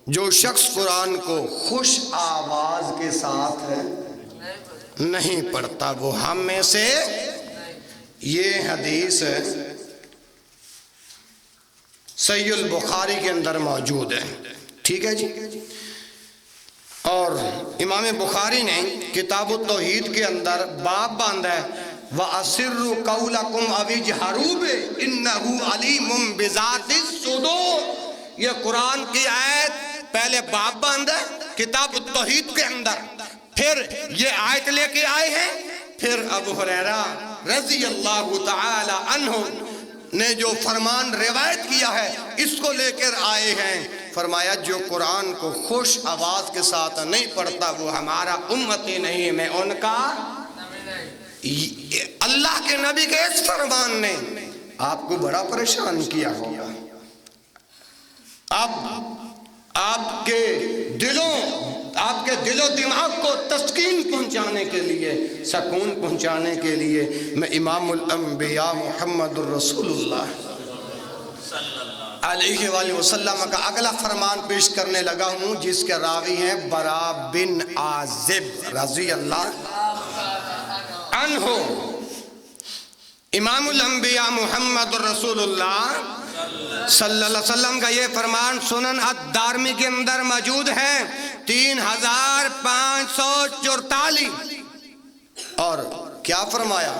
جو شخص قرآن کو خوش آواز کے ساتھ نہیں پڑھتا، وہ ہم میں سے۔ یہ حدیث صحیح البخاری کے اندر موجود ہے، ٹھیک ہے جی؟ اور امام بخاری نے کتاب التوحید کے اندر باب باندھا ہے، وَأَسِرُّ قَوْلَكُمْ أَوِ اجْهَرُوا بِهِ إِنَّهُ عَلِيمٌ بِذَاتِ الصُّدُورِ۔ یہ قرآن کی آیت پہلے باب باندھا ہے کتاب التوحید کے اندر، پھر یہ آیت لے کے آئے ہیں، پھر ابو ہریرہ رضی اللہ تعالی عنہ نے جو فرمان روایت کیا ہے اس کو لے کر آئے ہیں۔ فرمایا جو قرآن کو خوش آواز کے ساتھ نہیں پڑھتا وہ ہمارا امتی نہیں، میں ان کا۔ اللہ کے نبی کے اس فرمان نے آپ کو بڑا پریشان کیا ہوگا۔ اب آپ کے دل و دماغ کو تسکین پہنچانے کے لیے، سکون پہنچانے کے لیے میں امام الانبیاء محمد الرسول اللہ علیہ وآلہ وسلم کا اگلا فرمان پیش کرنے لگا ہوں، جس کے راوی ہیں برا بن عازب رضی اللہ عنہ۔ امام الانبیاء محمد الرسول اللہ صلی اللہ علیہ وسلم کا یہ فرمان سنن الدارمی کے اندر موجود ہے 3544۔ اور کیا فرمایا؟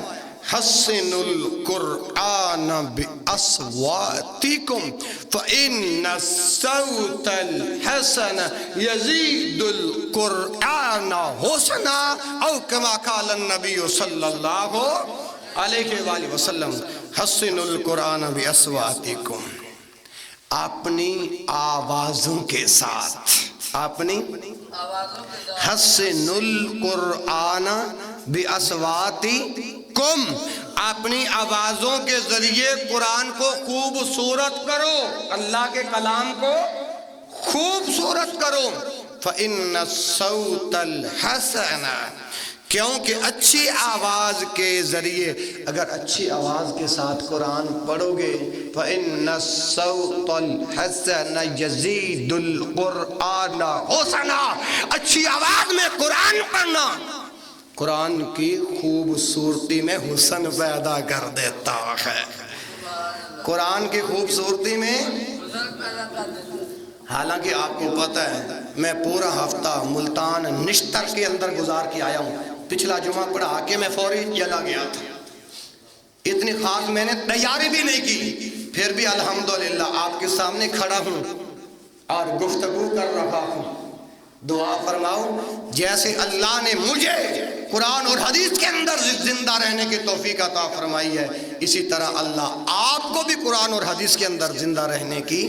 حسن القرآن بأصواتکم فإن الصوت الحسن يزيد القرآن حسنا، او کما قال النبی صلی اللہ علیہ وآلہ وسلم، حسن القرآن بأصواتکم، اپنی آوازوں کے ساتھ، اپنی حسن القرآن بأصواتکم، کم اپنی آوازوں کے ذریعے قرآن کو خوبصورت کرو، اللہ کے کلام کو خوبصورت کرو۔ فَإِنَّ الصَّوْتَ الْحَسَنَ، کیونکہ اچھی آواز کے ذریعے، اگر اچھی آواز کے ساتھ قرآن پڑھو گے، فَإِنَّ الصَّوْتَ الْحَسَنَ يَزِيدُ الْقُرْآنَ حُسْنًا، اچھی آواز میں قرآن پڑھنا قرآن کی خوبصورتی میں حسن پیدا کر دیتا ہے۔ قرآن کی خوبصورتی میں، حالانکہ آپ کو پتہ ہے میں پورا ہفتہ ملتان نشتر کے اندر گزار کے آیا ہوں، پچھلا جمعہ پڑھا کے میں فوری چلا گیا تھا، اتنی خاص میں نے تیاری بھی نہیں کی، پھر بھی الحمدللہ آپ کے سامنے کھڑا ہوں اور گفتگو کر رہا ہوں۔ دعا فرماؤ جیسے اللہ نے مجھے قرآن اور حدیث کے اندر زندہ رہنے کی توفیق عطا فرمائی ہے، اسی طرح اللہ آپ کو بھی قرآن اور حدیث کے اندر زندہ رہنے کی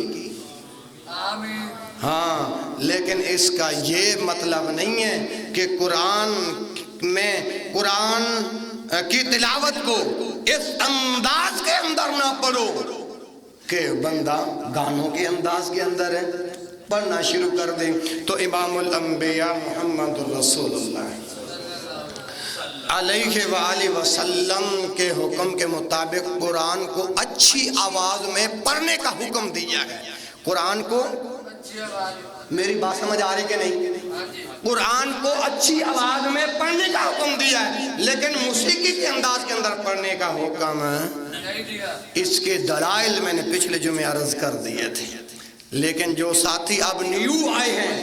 آمین۔ ہاں، لیکن اس کا یہ مطلب نہیں ہے کہ قرآن میں قرآن کی تلاوت کو اس انداز کے اندر نہ پڑھو کہ بندہ گانوں کے انداز کے اندر ہے، پڑھنا شروع کر دیں تو امام الانبیاء محمد رسول اللہ علیہ وآلہ وسلم کے حکم کے مطابق قرآن کو اچھی آواز میں پڑھنے کا حکم دیا ہے۔ قرآن کو، میری بات سمجھ آ رہی کہ نہیں؟ قرآن کو اچھی آواز میں پڑھنے کا حکم دیا ہے، لیکن موسیقی کے انداز کے اندر پڑھنے کا حکم ہے۔ اس کے دلائل میں نے پچھلے جمعے عرض کر دیے تھے، لیکن جو ساتھی اب نیو آئے ہیں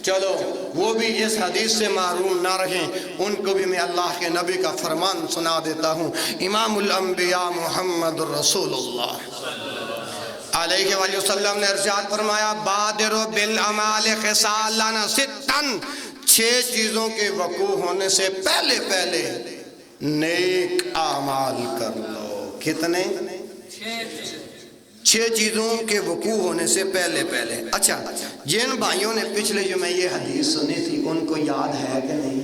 چلو وہ بھی اس حدیث سے محروم نہ رہیں، ان کو بھی میں اللہ کے نبی کا فرمان سنا دیتا ہوں۔ امام الانبیاء محمد رسول اللہ علیہ وآلہ وسلم نے ارشاد فرمایا بادروا بالاعمال خصالا ستا، 6 چیزوں کے وقوع ہونے سے پہلے پہلے نیک اعمال کر لو۔ کتنے؟ 6 چیزوں کے وقوع ہونے سے پہلے پہلے۔ اچھا، جن بھائیوں نے پچھلے جو میں یہ حدیث سنی تھی ان کو یاد ہے کہ نہیں؟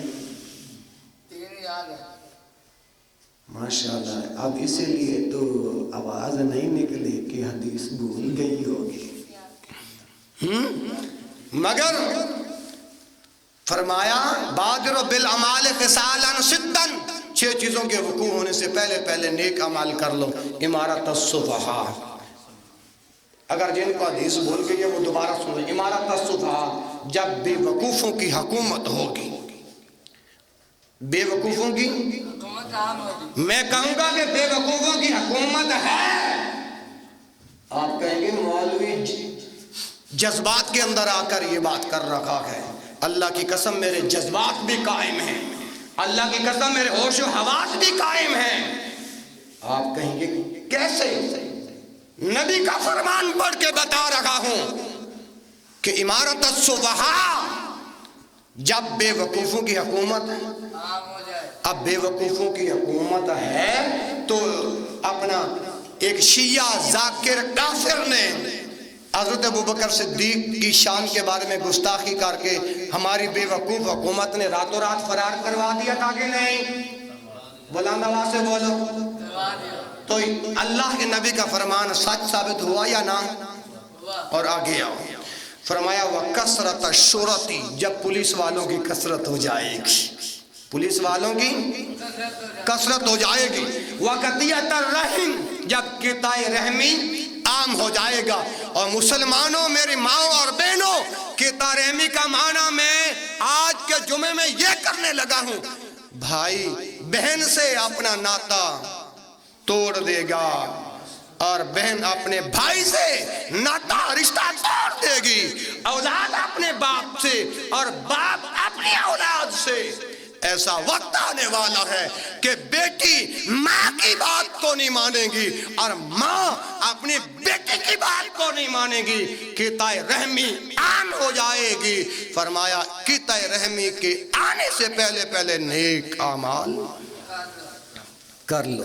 ماشاءاللہ، اب اسی لیے تو آواز نہیں نکلی کہ حدیث بھول گئی ہوگی، مگر فرمایا بادروا بالاعمال خصالا ستا، 6 چیزوں کے وقوع ہونے سے پہلے پہلے نیک عمل کر لو۔ امارت الصفحاء، اگر جن کو حدیث بھول گئی ہے وہ دوبارہ سنیں۔ امارت الصفحاء، جب بے وقوفوں کی حکومت ہوگی، بے وقوفوں کی، میں کہوں گا کہ بے وقوفوں کی حکومت ہے، آپ کہیں گے مولوی جذبات کے اندر آ کر یہ بات کر رکھا ہے۔ اللہ کی قسم میرے جذبات بھی قائم ہیں، اللہ کی قسم میرے ہوش و حواس بھی قائم ہیں۔ آپ کہیں گے کیسے؟ نبی کا فرمان پڑھ کے بتا رہا ہوں کہ امارت الصفحاء، جب بے وقوفوں کی حکومت ہے، اب بے وقوفوں کی حکومت ہے تو اپنا ایک شیعہ ذاکر کافر نے حضرت ابوبکر صدیق کی شان کے بارے میں گستاخی کر کے ہماری بے وقوف حکومت نے راتوں رات فرار کروا دیا تھا کہ نہیں؟ بلند آواز سے بولو۔ تو اللہ کے نبی کا فرمان سچ ثابت ہوا یا نہ؟ اور آگے آؤ، فرمایا وَكَثْرَةَ الشُّرَطِ، جب پولیس والوں کی کثرت ہو جائے گی، پولیس والوں کی کثرت ہو جائے گی، وَقَطِيَةَ الرَّحِمِ، جب قطع رحمی عام ہو جائے گا۔ اور مسلمانوں، میری ماں اور بہنوں، قطع رحمی کا معنی میں آج کے جمعے میں یہ کرنے لگا ہوں، بھائی بہن سے اپنا ناتا توڑ دے گا اور بہن اپنے بھائی سے ناتا رشتہ توڑ دے گی، اولاد اپنے باپ سے اور باپ اپنی اولاد سے۔ ایسا وقت آنے والا ہے کہ بیٹی ماں کی بات کو نہیں مانے گی اور ماں اپنی بیٹی کی بات کو نہیں مانے گی، قطع رحمی عام ہو جائے گی۔ فرمایا قطع رحمی کے آنے سے پہلے پہلے نیک اعمال کر لو۔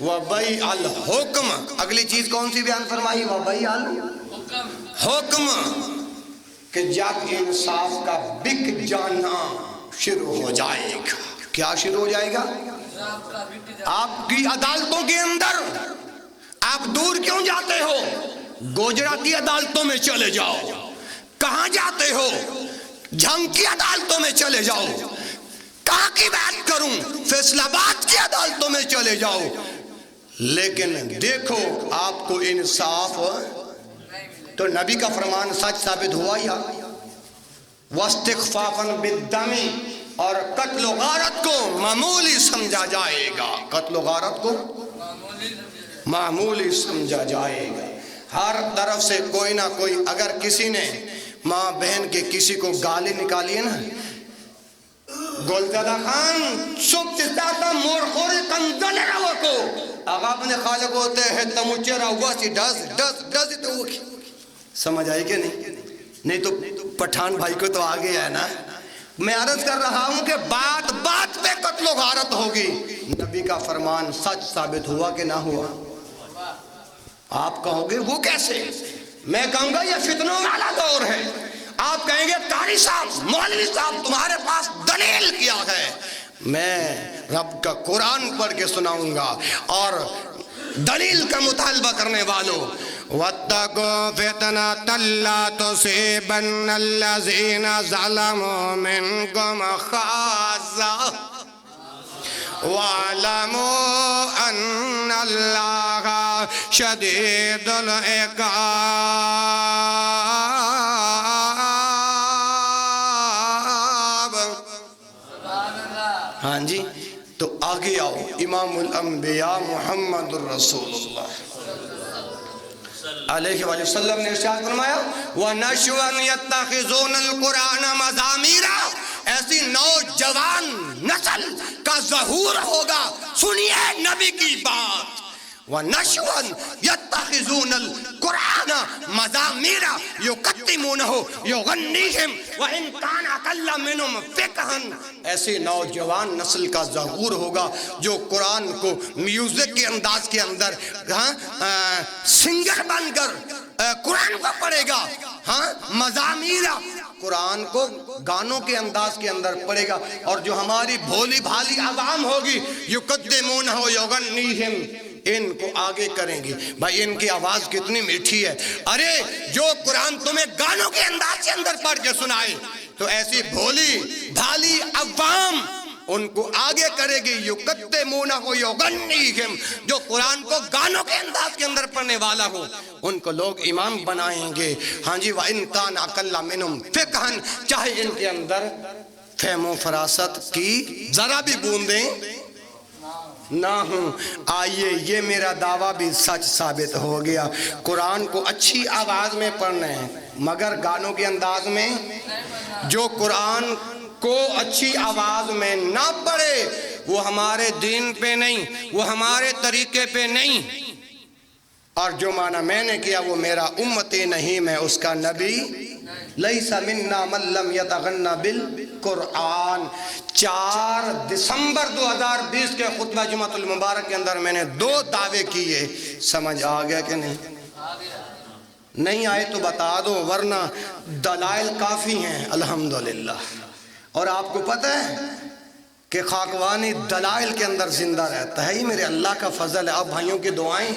وَبَيْعَ الْحُکْمَ، اگلی چیز کون سی بیان فرمائی؟ وَبَيْعَ الْحُکْمَ، کہ جب انصاف کا بک جانا شروع ہو جائے گا۔ کیا شروع ہو جائے گا؟ آپ کی عدالتوں کے اندر آپ دور کیوں جاتے ہو؟ گوجراتی عدالتوں میں چلے جاؤ. کہاں جاتے ہو؟ جھنگ کی عدالتوں میں چلے جاؤ. کہاں کی بات کروں؟ فیصل آباد کی عدالتوں میں چلے جاؤ. لیکن دیکھو آپ کو انصاف. تو نبی کا فرمان سچ ثابت ہوا یا واستخفافاً بالدم، اور قتل و غارت کو معمولی سمجھا جائے گا. قتل و غارت کو معمولی سمجھا جائے گا. ہر طرف سے کوئی نہ کوئی، اگر کسی نے ماں بہن کے کسی کو گالی نکالی ہے نا، گلزدہ خان چپ چاہتا مورخوری کنزل رہو کو آگا اپنے خالق ہوتے ہیں تموچے رہو سی ڈز تو وہ سمجھ آئی کہ نہیں تو پٹھان بھائی کو تو آگے ہے نا. میں عرض کر رہا ہوں کہ بات بات پہ قتل و غارت ہوگی. نبی کا فرمان سچ ثابت ہوا کہ نہ ہوا؟ آپ کہو گے وہ کیسے؟ میں کہوں گا یہ فتنوں والا دور ہے. آپ کہیں گے قاری صاحب، مولوی صاحب، تمہارے پاس دلیل کیا ہے؟ میں رب کا قرآن پڑھ کے سناؤں گا. اور دلیل کا مطالبہ کرنے والوں، وَاتَّقُوا فِتْنَةً لَا تُصِيبَنَّ الَّذِينَ ظَلَمُوا مِنكُمْ خَاصَّةً وَاعْلَمُوا أَنَّ اللَّهَ شَدِيدُ العقاب. ہاں جی، تو آگے آؤ. امام الانبیاء محمد الرسول اللہ علیہ وآلہ وسلم نے ارشاد فرمایا وَنَشْوَنْ يَتَّخِذُونَ الْقُرْآنَ مَزَامِيرًا. ایسی نوجوان نسل کا ظہور ہوگا. سنیے نبی کی بات. وَنَشْوَنْ يَتَّخِذُونَ الْقُرْآنَ مَزَامِيرًا يُقَدِّمُونَهُ يُغَنِّيهِمْ وَإِنْ كَانَ أَقَلَّ مِنْهُمْ فِقْهًا. ایسی نوجوان نسل کا ظہور ہوگا جو قرآن کو میوزک کے انداز کے اندر سنگر بن کر قرآن کو پڑھے گا. مزامیرہ، قرآن کو گانوں کے انداز کے اندر پڑھے گا. اور جو ہماری بھولی بھالی عوام ہوگی یقدمونہ یغنیہم، ان کو آگے کریں گی. بھائی ان کی آواز کتنی میٹھی ہے. ارے جو قرآن تمہیں گانوں کے انداز کے اندر پڑھ کے سنائے تو ایسی بھولی بھالی عوام ان کو آگے کرے گی. یقدمونہ یغنیہم، جو قرآن کو گانوں کے انداز کے اندر پڑھنے والا ہو ان کو لوگ امام بنائیں گے. ہاں جی، وَإِنْ كَانَ أَقَلَّ مِنْهُمْ فِقْهًا، چاہے ان کے اندر فہم و فراست کی ذرا بھی بوندیں نہ ہوں. آئیے یہ میرا دعویٰ بھی سچ ثابت ہو گیا. قرآن کو اچھی آواز میں پڑھنا ہے مگر گانوں کے انداز میں. جو قرآن کو اچھی آواز میں نہ پڑھے وہ ہمارے دین پہ نہیں، وہ ہمارے طریقے پہ نہیں. اور جو معنی میں نے کیا وہ میرا امتی نہیں، میں اس کا نبی. لیس منا من لم یتغنى بالقرآن. 4 دسمبر 2020 کے خطبہ جمعۃ المبارک کے اندر میں نے 2 دعوے کیے. سمجھ آ گیا کہ نہیں آئے تو بتا دو، ورنہ دلائل کافی ہیں الحمدللہ. اور آپ کو پتہ ہے کہ خاکوانی دلائل کے اندر زندہ رہتا ہے. یہ میرے اللہ کا فضل ہے. آپ بھائیوں کی دعائیں،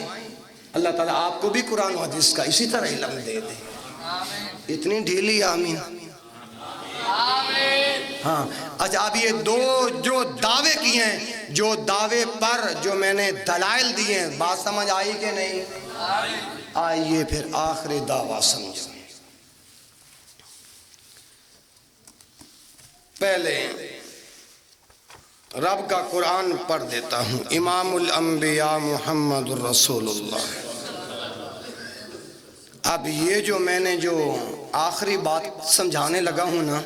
اللہ تعالیٰ آپ کو بھی قرآن و حدیث کا اسی طرح علم دے دے. اتنی ڈھیلی آمین. ہاں اچھا، اب یہ 2 جو دعوے کیے ہیں، جو دعوے پر جو میں نے دلائل دیے ہیں، بات سمجھ آئی کہ نہیں؟ آئیے پھر آخری دعویٰ سمجھیں. پہلے رب کا قرآن پڑھ دیتا ہوں. امام الانبیاء محمد الرسول اللہ. اب یہ جو میں نے جو آخری بات سمجھانے لگا ہوں نا،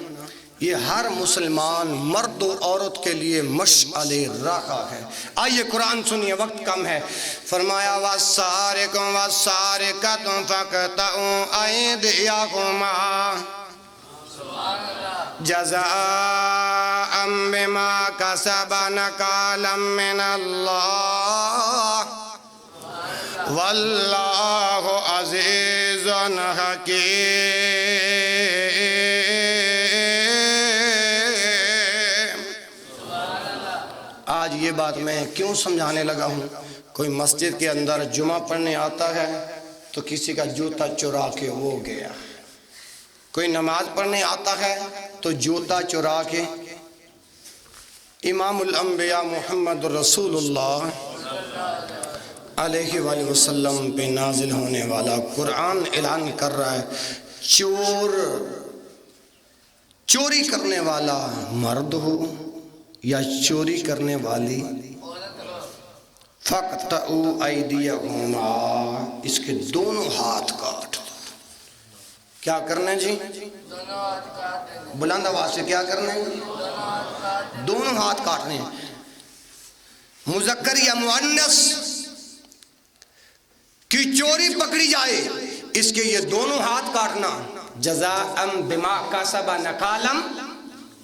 یہ ہر مسلمان مرد و عورت کے لیے مشعل راہ ہے. آئیے قرآن سنیے، وقت کم ہے. فرمایا وَالسَّارِقُ وَالسَّارِقَةُ فَاقْطَعُوا أَيْدِيَهُمَا جَزَاءً بِمَا كَسَبَا نَكَالًا مِّنَ اللَّهِ وَاللَّهُ عَزِيزٌ حَكِيمٌ. آج یہ بات میں کیوں سمجھانے لگا ہوں؟ کوئی مسجد کے اندر جمعہ پڑھنے آتا ہے تو کسی کا جوتا چرا کے وہ گیا، کوئی نماز پڑھنے آتا ہے تو جوتا چرا کے، امام الانبیاء محمد رسول اللہ علیہ وآلہ وسلم پہ نازل ہونے والا قرآن اعلان کر رہا ہے، چوری کرنے والا مرد ہو یا چوری کرنے والی، فَقْطَعُوا أَيْدِيَهُمَا، اس کے دونوں ہاتھ کاٹ دو۔ کیا کرنا ہے جی؟ بلند آواز سے کیا کرنا ہے؟ دونوں ہاتھ کاٹنے ہیں۔ مذکر یا مؤنث کی چوری پکڑی جائے، اس کے یہ دونوں ہاتھ کاٹنا، جزاء بما کسب نکالا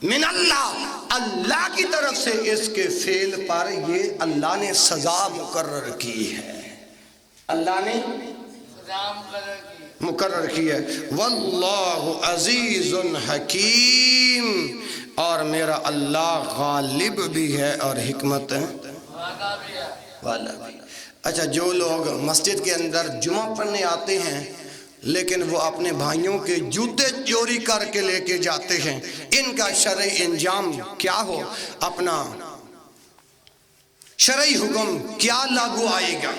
من اللہ، اللہ کی طرف سے اس کے فعل پر یہ اللہ نے سزا مقرر کی ہے، اللہ نے مقرر کی ہے۔ واللہ عزیز حکیم، اور میرا اللہ غالب بھی ہے اور حکمت والا بھی۔ اچھا، جو لوگ مسجد کے اندر جمعہ پڑھنے آتے ہیں لیکن وہ اپنے بھائیوں کے جوتے چوری کر کے لے کے جاتے ہیں، ان کا شرعی انجام کیا ہو؟ اپنا شرعی حکم کیا لاگو آئے گا؟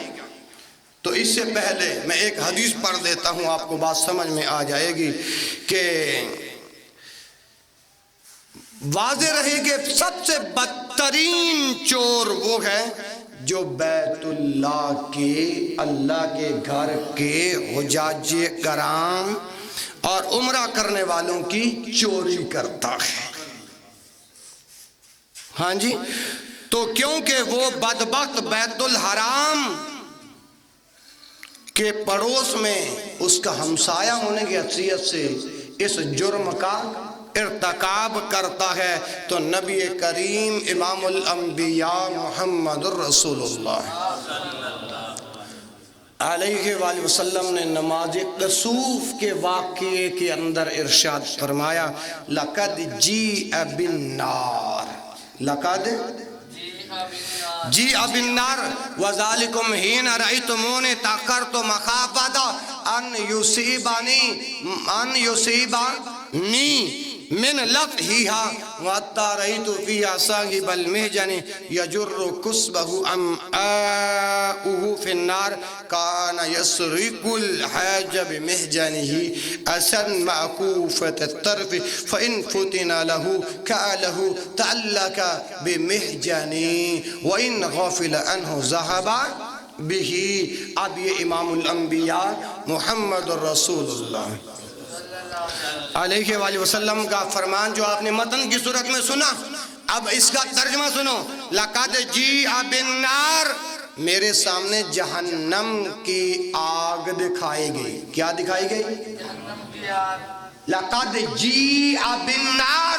تو اس سے پہلے میں ایک حدیث پڑھ دیتا ہوں، آپ کو بات سمجھ میں آ جائے گی کہ واضح رہے کہ سب سے بدترین چور وہ ہے جو بیت اللہ کے، اللہ کے گھر کے حجاج کرام اور عمرہ کرنے والوں کی چوری کرتا ہے۔ ہاں جی، تو کیونکہ وہ بدبخت بیت الحرام کے پڑوس میں اس کا ہمسایہ ہونے کی حیثیت سے اس جرم کا ارتکاب کرتا ہے، تو نبی کریم امام الانبیاء محمد الرسول اللہ علیہ وآلہ وسلم نے نماز کسوف کے واقعے کے اندر ارشاد فرمایا، لقد جیء بالنار، لقد جیء بالنار وذالکم حین رأیتمونی تأخرت مخافۃ ان یصیبنی من لفظها وحتی رأیت فیہا صاحب المحجن یجر کسبہ امعاؤہ فی النار کان یسرق الحاج بمحجنہ اثر معکوفۃ الطرف فإن فتن له کعلہ تعلق بمحجنہ وإن غافل عنہ ذہب بھی۔ اب یہ امام الانبیاء محمد الرسول اللہ علیہ وآلہ وسلم کا فرمان جو آپ نے متن کی صورت میں سنا، اب اس کا ترجمہ سنو۔ لقد جیء بالنار، میرے سامنے جہنم کی آگ دکھائی گئی۔ کیا دکھائی گئی؟ جہنم کی آگ۔ لقد جیء بالنار،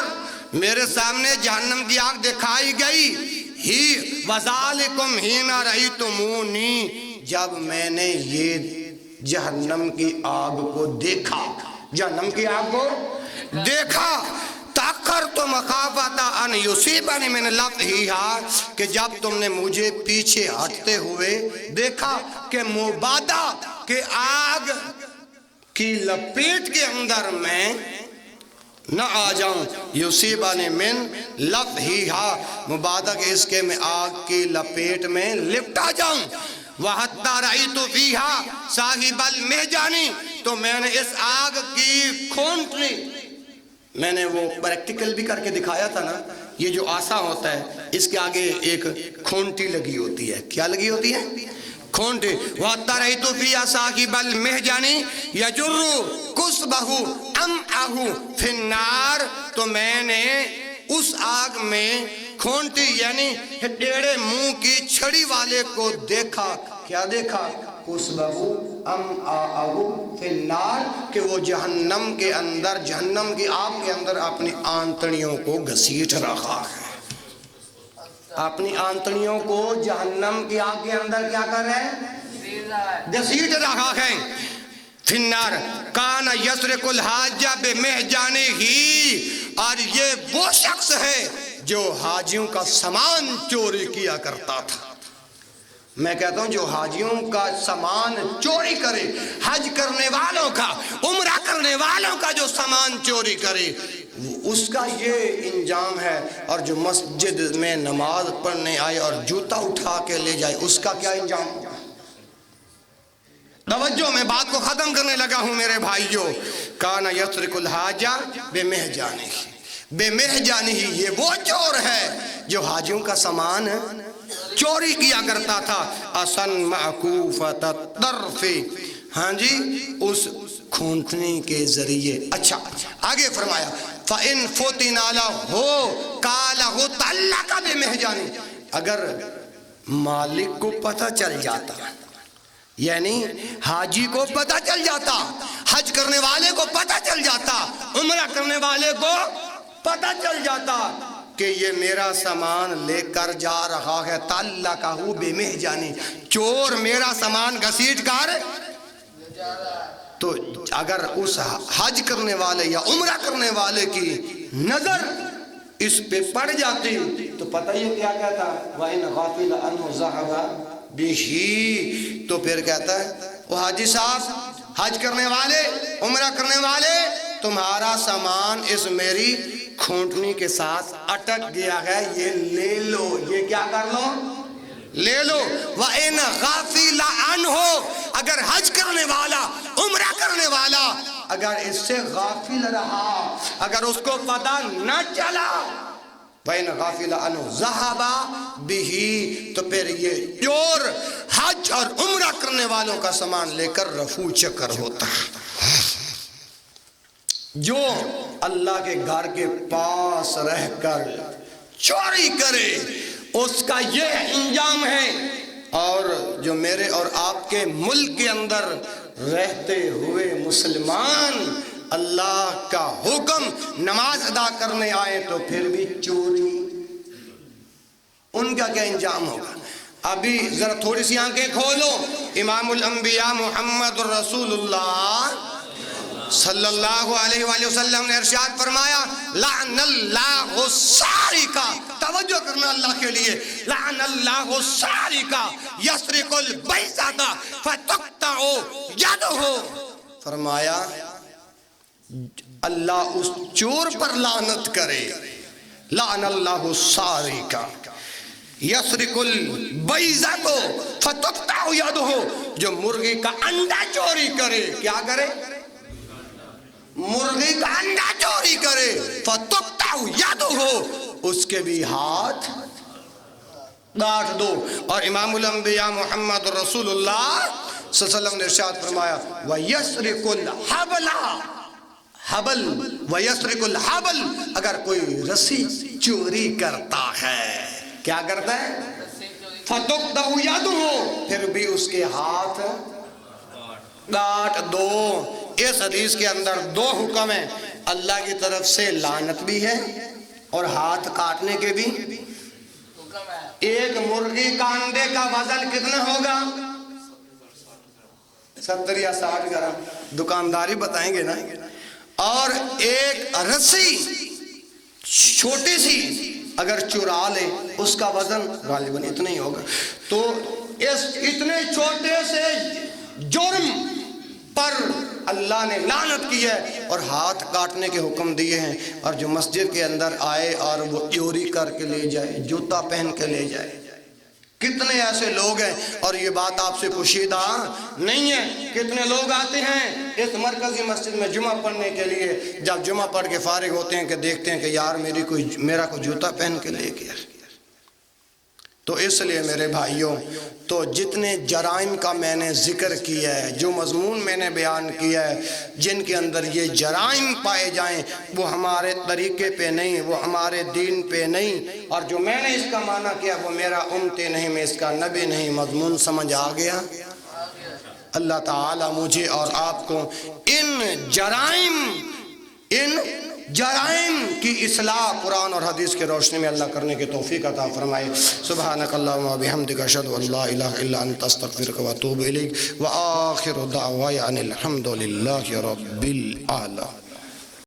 میرے سامنے جہنم کی آگ دکھائی گئی، ہی وذالکم حین رأیتمونی، جب میں نے یہ جہنم کی آگ کو دیکھا، جہنم کی آگ کو دیکھا، تأخرت مخافۃ ان یصیبنی من لفظہا، کہ جب تم نے مجھے پیچھے ہٹتے ہوئے دیکھا کہ مبادا کہ آگ کی لپیٹ کے اندر میں نہ آ جاؤں، یصیبنی من لفظہا، مبادا کہ اس کے میں آگ کی لپیٹ میں لپٹا جاؤں، وَحَتَّى رَأَيْتُ فِيهَا صَاحِبَ الْمِحْجَنِ، تو میں نے اس آگ کی کھونٹی، میں نے وہ پریکٹیکل بھی کر کے دکھایا تھا نا، یہ جو آسا ہوتا ہے اس کے آگے ایک کھونٹی لگی ہوتی ہے۔ کیا لگی ہوتی ہے؟ کھونٹی۔ وَحَتَّى رَأَيْتُ فِيهَا صَاحِبَ الْمِحْجَنِ يَجُرُّ كُسْبَهُ أَمْعَهُ فِي النَّارِ، تو میں نے اس آگ میں کھونٹی یعنی ٹیڑے منہ کی چھڑی والے کو دیکھا۔ کیا دیکھا؟ کسبہو امعاءہو فی النار، کہ وہ جہنم کے اندر، جہنم کی آگ کے اندر اپنی آنتڑیوں کو گھسیٹ رہا ہے، اپنی آنتڑیوں کو جہنم کی آگ کے اندر کیا کر رہے ہیں؟ گھسیٹ رہا ہے۔ فی النار کان یسرق الحاج بمحجنہ، اور یہ وہ شخص ہے جو حاجیوں کا سامان چوری کیا کرتا تھا. میں کہتا ہوں جو حاجیوں کا سامان چوری کرے، حج کرنے والوں کا، عمرہ کرنے والوں کا جو سامان چوری کرے، اس کا یہ انجام ہے. اور جو مسجد میں نماز پڑھنے آئے اور جوتا اٹھا کے لے جائے، اس کا کیا انجام ہوگا؟ توجہ، میں بات کو ختم کرنے لگا ہوں میرے بھائیوں. کانا یسرق الحاجہ بمحجانہ، بمحجانہ، یہ وہ چور ہے جو حاجیوں کا سامان چوری کیا کرتا تھا. اصن معکوفۃ الطرف، ہاں جی، اس کھونٹنے کے ذریعے. اچھا آگے فرمایا فَإِن فُتِنَ لَهُ قَالَهُ تَعَلَّقَ بِمِحْجَانِهِ، اگر مالک کو پتہ چل جاتا، یعنی حاجی کو پتہ چل جاتا، حج کرنے والے کو پتہ چل جاتا، عمرہ کرنے والے کو پتہ چل جاتا کہ یہ میرا سامان لے کر جا رہا ہے، تَعَلَّقَهُ بِمِحْجَانِهِ، چور میرا سامان گھسیٹ کر، تو اگر اس حج کرنے والے یا عمرہ کرنے والے کی نظر اس پہ پڑ جاتی تو پتہ یہ کیا کہتا وَإِنْ غَافِلَ عَنْهُ ذَهَبَ بِهِ، تو پھر کہتا ہے وہ حاجی صاحب، حج کرنے والے، عمرہ کرنے والے، تمہارا سامان اس میری کھونٹنی کے ساتھ اٹک گیا ہے، یہ لے لو، یہ کیا کر لو، لے لو. وَإِنْ غَافِلَ عَنْهُ، اگر حج کرنے والا، عمرہ کرنے والا اگر اس سے غافل رہا، اگر اس کو پتہ نہ چلا، وَإِنْ غَافِلَ عَنْهُ ذَهَبَ بِهِ، تو پھر یہ چور حج اور عمرہ کرنے والوں کا سامان لے کر رفو چکر ہوتا ہے. جو اللہ کے گھر کے پاس رہ کر چوری کرے اس کا یہ انجام ہے. اور جو میرے اور آپ کے ملک کے اندر رہتے ہوئے مسلمان اللہ کا حکم نماز ادا کرنے آئے تو پھر بھی چوری، ان کا کیا انجام ہوگا؟ ابھی ذرا تھوڑی سی آنکھیں کھولو. امام الانبیاء محمد رسول اللہ صلی اللہ علیہ وآلہ وسلم نے ارشاد فرمایا لعن اللہ السارق، توجہ کرنا اللہ کے لیے، لعن اللہ السارق یسرق البیضۃ فتقطع یدہ، فرمایا اللہ اس چور پر لعنت کرے، لعن اللہ السارق یسرق البیضۃ فتقطع یدہ، جو مرغی کا انڈا چوری کرے، کیا کرے؟ مرغی کا انڈا چوری کرے، فَتُقْطَعُ يَدُهُ، اس کے بھی ہاتھ کاٹ دو. اور امام الانبیاء محمد رسول اللہ صلی اللہ علیہ وسلم نے ارشاد فرمایا وَيَسْرِقُ الْحَبْلَ، حبل، وَيَسْرِقُ الْحَبْلَ، اگر کوئی رسی چوری کرتا ہے، کیا کرتا ہے؟ فَتُقْطَعُ يَدُهُ، پھر بھی اس کے ہاتھ کاٹ دو. اس حدیث کے اندر دو حکم ہیں، اللہ کی طرف سے لعنت بھی ہے اور ہاتھ کاٹنے کے بھی حکم ہے. ایک مرغی کا انڈے کا وزن کتنا ہوگا؟ 70 یا 60 گرام، دکانداری بتائیں گے نا. اور ایک رسی چھوٹی سی اگر چرا لے اس کا وزن غالباً اتنا ہی ہوگا. تو اس اتنے چھوٹے سے جرم پر اللہ نے لعنت کی ہے اور ہاتھ کاٹنے کے حکم دیے ہیں. اور جو مسجد کے اندر آئے اور وہ چوری کر کے لے جائے، جوتا پہن کے لے جائے، کتنے ایسے لوگ ہیں، اور یہ بات آپ سے پوشیدہ نہیں ہے. کتنے لوگ آتے ہیں اس مرکزی مسجد میں جمعہ پڑھنے کے لیے، جب جمعہ پڑھ کے فارغ ہوتے ہیں کہ دیکھتے ہیں کہ یار میرا کوئی جوتا پہن کے لے گیا. تو اس لیے میرے بھائیوں، تو جتنے جرائم کا میں نے ذکر کیا ہے، جو مضمون میں نے بیان کیا ہے، جن کے اندر یہ جرائم پائے جائیں، وہ ہمارے طریقے پہ نہیں، وہ ہمارے دین پہ نہیں. اور جو میں نے اس کا معنی کیا وہ میرا امتی نہیں، میں اس کا نبی نہیں. مضمون سمجھ آ گیا؟ اللہ تعالی مجھے اور آپ کو ان جرائم کی اصلاح قرآن اور حدیث کے روشنی میں اللہ کرنے کی توفیق عطا فرمائے. سبحانک اللہم و بحمدک، اشہد ان لا الہ الا انت، استغفرک و اتوب الیک، و آخر دعوانا ان الحمد للہ رب العالمین.